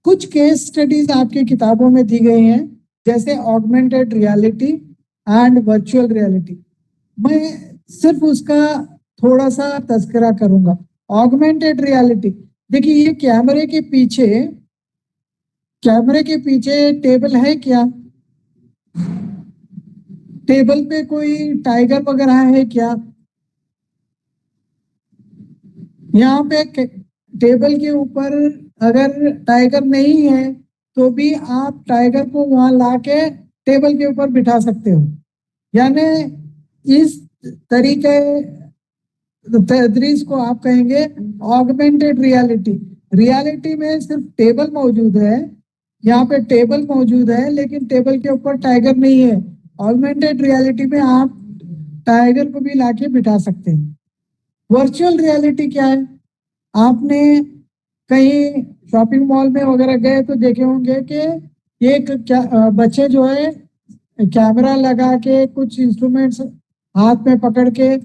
कुछ केस स्टडीज आपकी किताबों में दी गई हैं, जैसे augmented reality and virtual reality. मैं सिर्फ उसका थोड़ा सा तज़किरा करूंगा। ऑगमेंटेड रियलिटी, देखिए ये कैमरे के पीछे टेबल है क्या? टेबल पे कोई टाइगर वगैरह है क्या? यहाँ पे टेबल के ऊपर अगर टाइगर नहीं है तो भी आप टाइगर को वहां लाके टेबल के ऊपर बिठा सकते हो। यानी इस तरीके तदरीस को आप कहेंगे ऑगमेंटेड रियलिटी। रियलिटी में सिर्फ टेबल मौजूद है, यहाँ पे टेबल मौजूद है लेकिन टेबल के ऊपर टाइगर नहीं है। ऑगमेंटेड रियलिटी में आप टाइगर को भी लाके बिठा सकते हैं। वर्चुअल रियलिटी क्या है? आपने कहीं शॉपिंग मॉल में वगैरह गए तो देखे होंगे कि एक बच्चे जो है कैमरा लगा के कुछ इंस्ट्रूमेंट्स हाथ में पकड़ के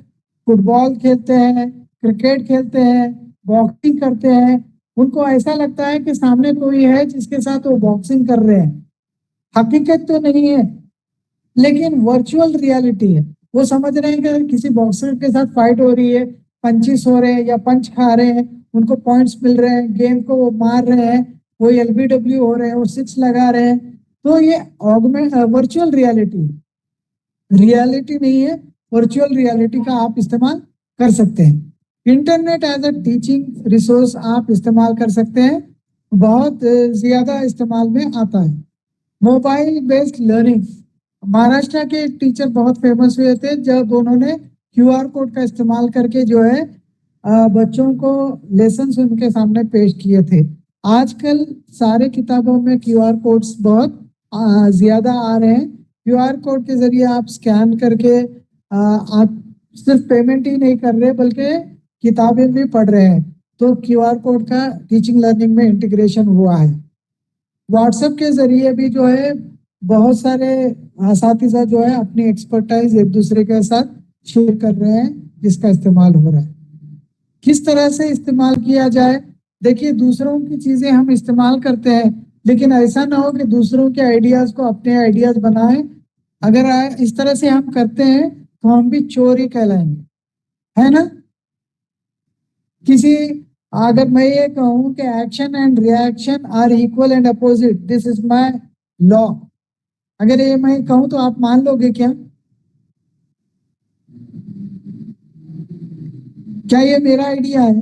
फुटबॉल खेलते हैं, क्रिकेट खेलते हैं, बॉक्सिंग करते हैं। उनको ऐसा लगता है कि सामने कोई है जिसके साथ वो बॉक्सिंग कर रहे हैं। हकीकत तो नहीं है, लेकिन वर्चुअल रियलिटी है। वो समझ रहे हैं कि किसी बॉक्सर के साथ फाइट हो रही है, पंचिस हो रहे हैं या पंच खा रहे हैं, उनको पॉइंट्स मिल रहे हैं, गेम को वो मार रहे हैं, वो LBW हो रहे हैं, वो 6 लगा रहे हैं। तो ये वर्चुअल रियलिटी है, रियलिटी नहीं है। वर्चुअल रियलिटी का आप इस्तेमाल कर सकते हैं। Internet as a teaching resource आप इस्तेमाल कर सकते हैं, बहुत ज्यादा इस्तेमाल में आता है। मोबाइल बेस्ड लर्निंग, महाराष्ट्र के एक टीचर बहुत फेमस हुए थे जब उन्होंने QR कोड का इस्तेमाल करके जो है बच्चों को लेसन उनके सामने पेश किए थे। आजकल सारे किताबों में QR कोड्स बहुत ज्यादा आ रहे हैं। QR कोड के जरिए आप स्कैन करके आप सिर्फ पेमेंट ही नहीं कर रहे बल्कि किताबें भी पढ़ रहे हैं। तो QR कोड का टीचिंग लर्निंग में इंटीग्रेशन हुआ है। व्हाट्सएप के जरिए भी जो है बहुत सारे असातिज़ा जो है अपनी एक्सपर्टाइज एक दूसरे के साथ शेयर कर रहे हैं, जिसका इस्तेमाल हो रहा है। किस तरह से इस्तेमाल किया जाए? देखिए, दूसरों की चीजें हम इस्तेमाल करते हैं लेकिन ऐसा ना हो कि दूसरों के आइडियाज को अपने आइडियाज बनाएं। अगर इस तरह से हम करते हैं तो हम भी चोर ही कहलाएंगे, है ना। किसी अगर मैं ये कहूं कि action and reaction are equal and opposite, this is my law, अगर ये मैं कहूं तो आप मान लोगे क्या? क्या ये मेरा आइडिया है?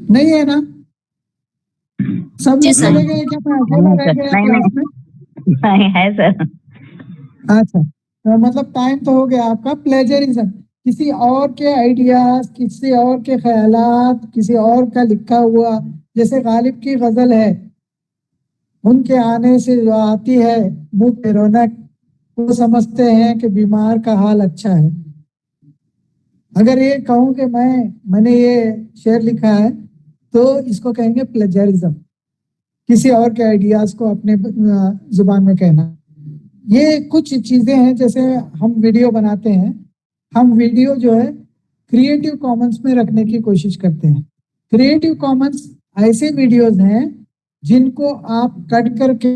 नहीं है ना? सब
जी
लोग
सर।
चले गए क्या? मैं अकेला रह गया क्लास में?
नहीं है सर।
अच्छा, तो मतलब टाइम तो हो गया आपका। प्लेजरिज्म, किसी और के आइडियाज, किसी और के ख्यालात, किसी और का लिखा हुआ, जैसे गालिब की गजल है, उनके आने से जो आती है मुंह पे रौनक, वो समझते हैं कि बीमार का हाल अच्छा है। अगर ये कहूं कि मैंने ये शेर लिखा है तो इसको कहेंगे प्लेजरिज्म, किसी और के आइडियाज को अपने जुबान में कहना। ये कुछ चीजें हैं, जैसे हम वीडियो बनाते हैं, हम वीडियो जो है क्रिएटिव कॉमन्स में रखने की कोशिश करते हैं। क्रिएटिव कॉमन्स ऐसे वीडियोस हैं जिनको आप कट करके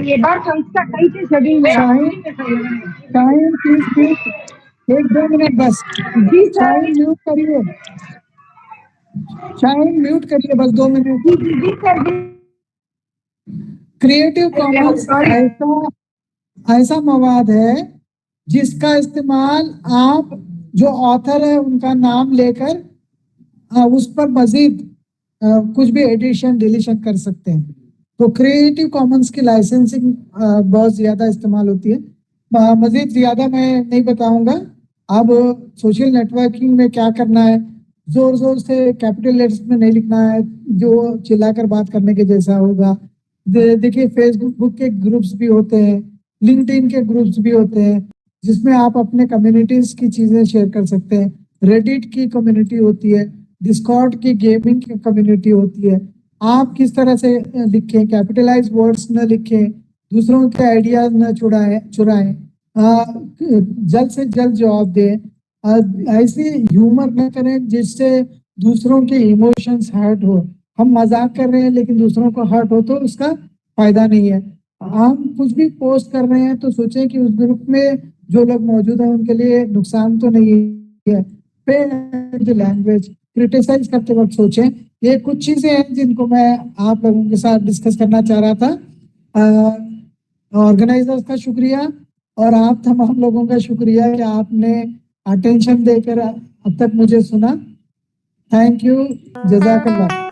ये बार संस्था कैसे शेड्यूल में
टाइम प्लीज, 1-2 मिनट बस।
जी सर।
शाइन म्यूट करिए, शाइन म्यूट करिए बस 2 मिनट।
जी सर।
क्रिएटिव कॉमन्स ऐसा मवाद है जिसका इस्तेमाल आप जो ऑथर है उनका नाम लेकर उस पर मजीद कुछ भी एडिशन डिलीशन कर सकते हैं। तो क्रिएटिव कॉमन्स की लाइसेंसिंग बहुत ज्यादा इस्तेमाल होती है। मजीद ज्यादा मैं नहीं बताऊंगा। अब सोशल नेटवर्किंग में क्या करना है, जोर जोर से कैपिटल लेटर्स में नहीं लिखना है जो चिल्लाकर बात करने के जैसा होगा। देखिए फेसबुक के ग्रुप्स भी होते हैं, लिंक्डइन के ग्रुप्स भी होते हैं जिसमें आप अपने कम्युनिटीज की चीजें शेयर कर सकते हैं। रेडिट की कम्युनिटी होती है, डिस्कॉर्ड की गेमिंग की कम्युनिटी होती है। आप किस तरह से लिखें, कैपिटलाइज वर्ड्स न लिखें, दूसरों के आइडियाज न चुराएं, जल्द से जल्द जवाब दें, ऐसे ह्यूमर न करें जिससे दूसरों के इमोशंस हर्ट हो। हम मजाक कर रहे हैं लेकिन दूसरों को हर्ट हो तो उसका फायदा नहीं है। हम कुछ भी पोस्ट कर रहे हैं तो सोचें कि उस ग्रुप में जो लोग मौजूद हैं उनके लिए नुकसान तो नहीं है। पे लैंग्वेज क्रिटिसाइज करते वक्त सोचें। ये कुछ चीजें हैं जिनको मैं आप लोगों के साथ डिस्कस करना चाह रहा था। ऑर्गेनाइजर्स का शुक्रिया और आप तमाम लोगों का शुक्रिया कि आपने अटेंशन देकर अब तक मुझे सुना। थैंक यू, जज़ाकल्लाह।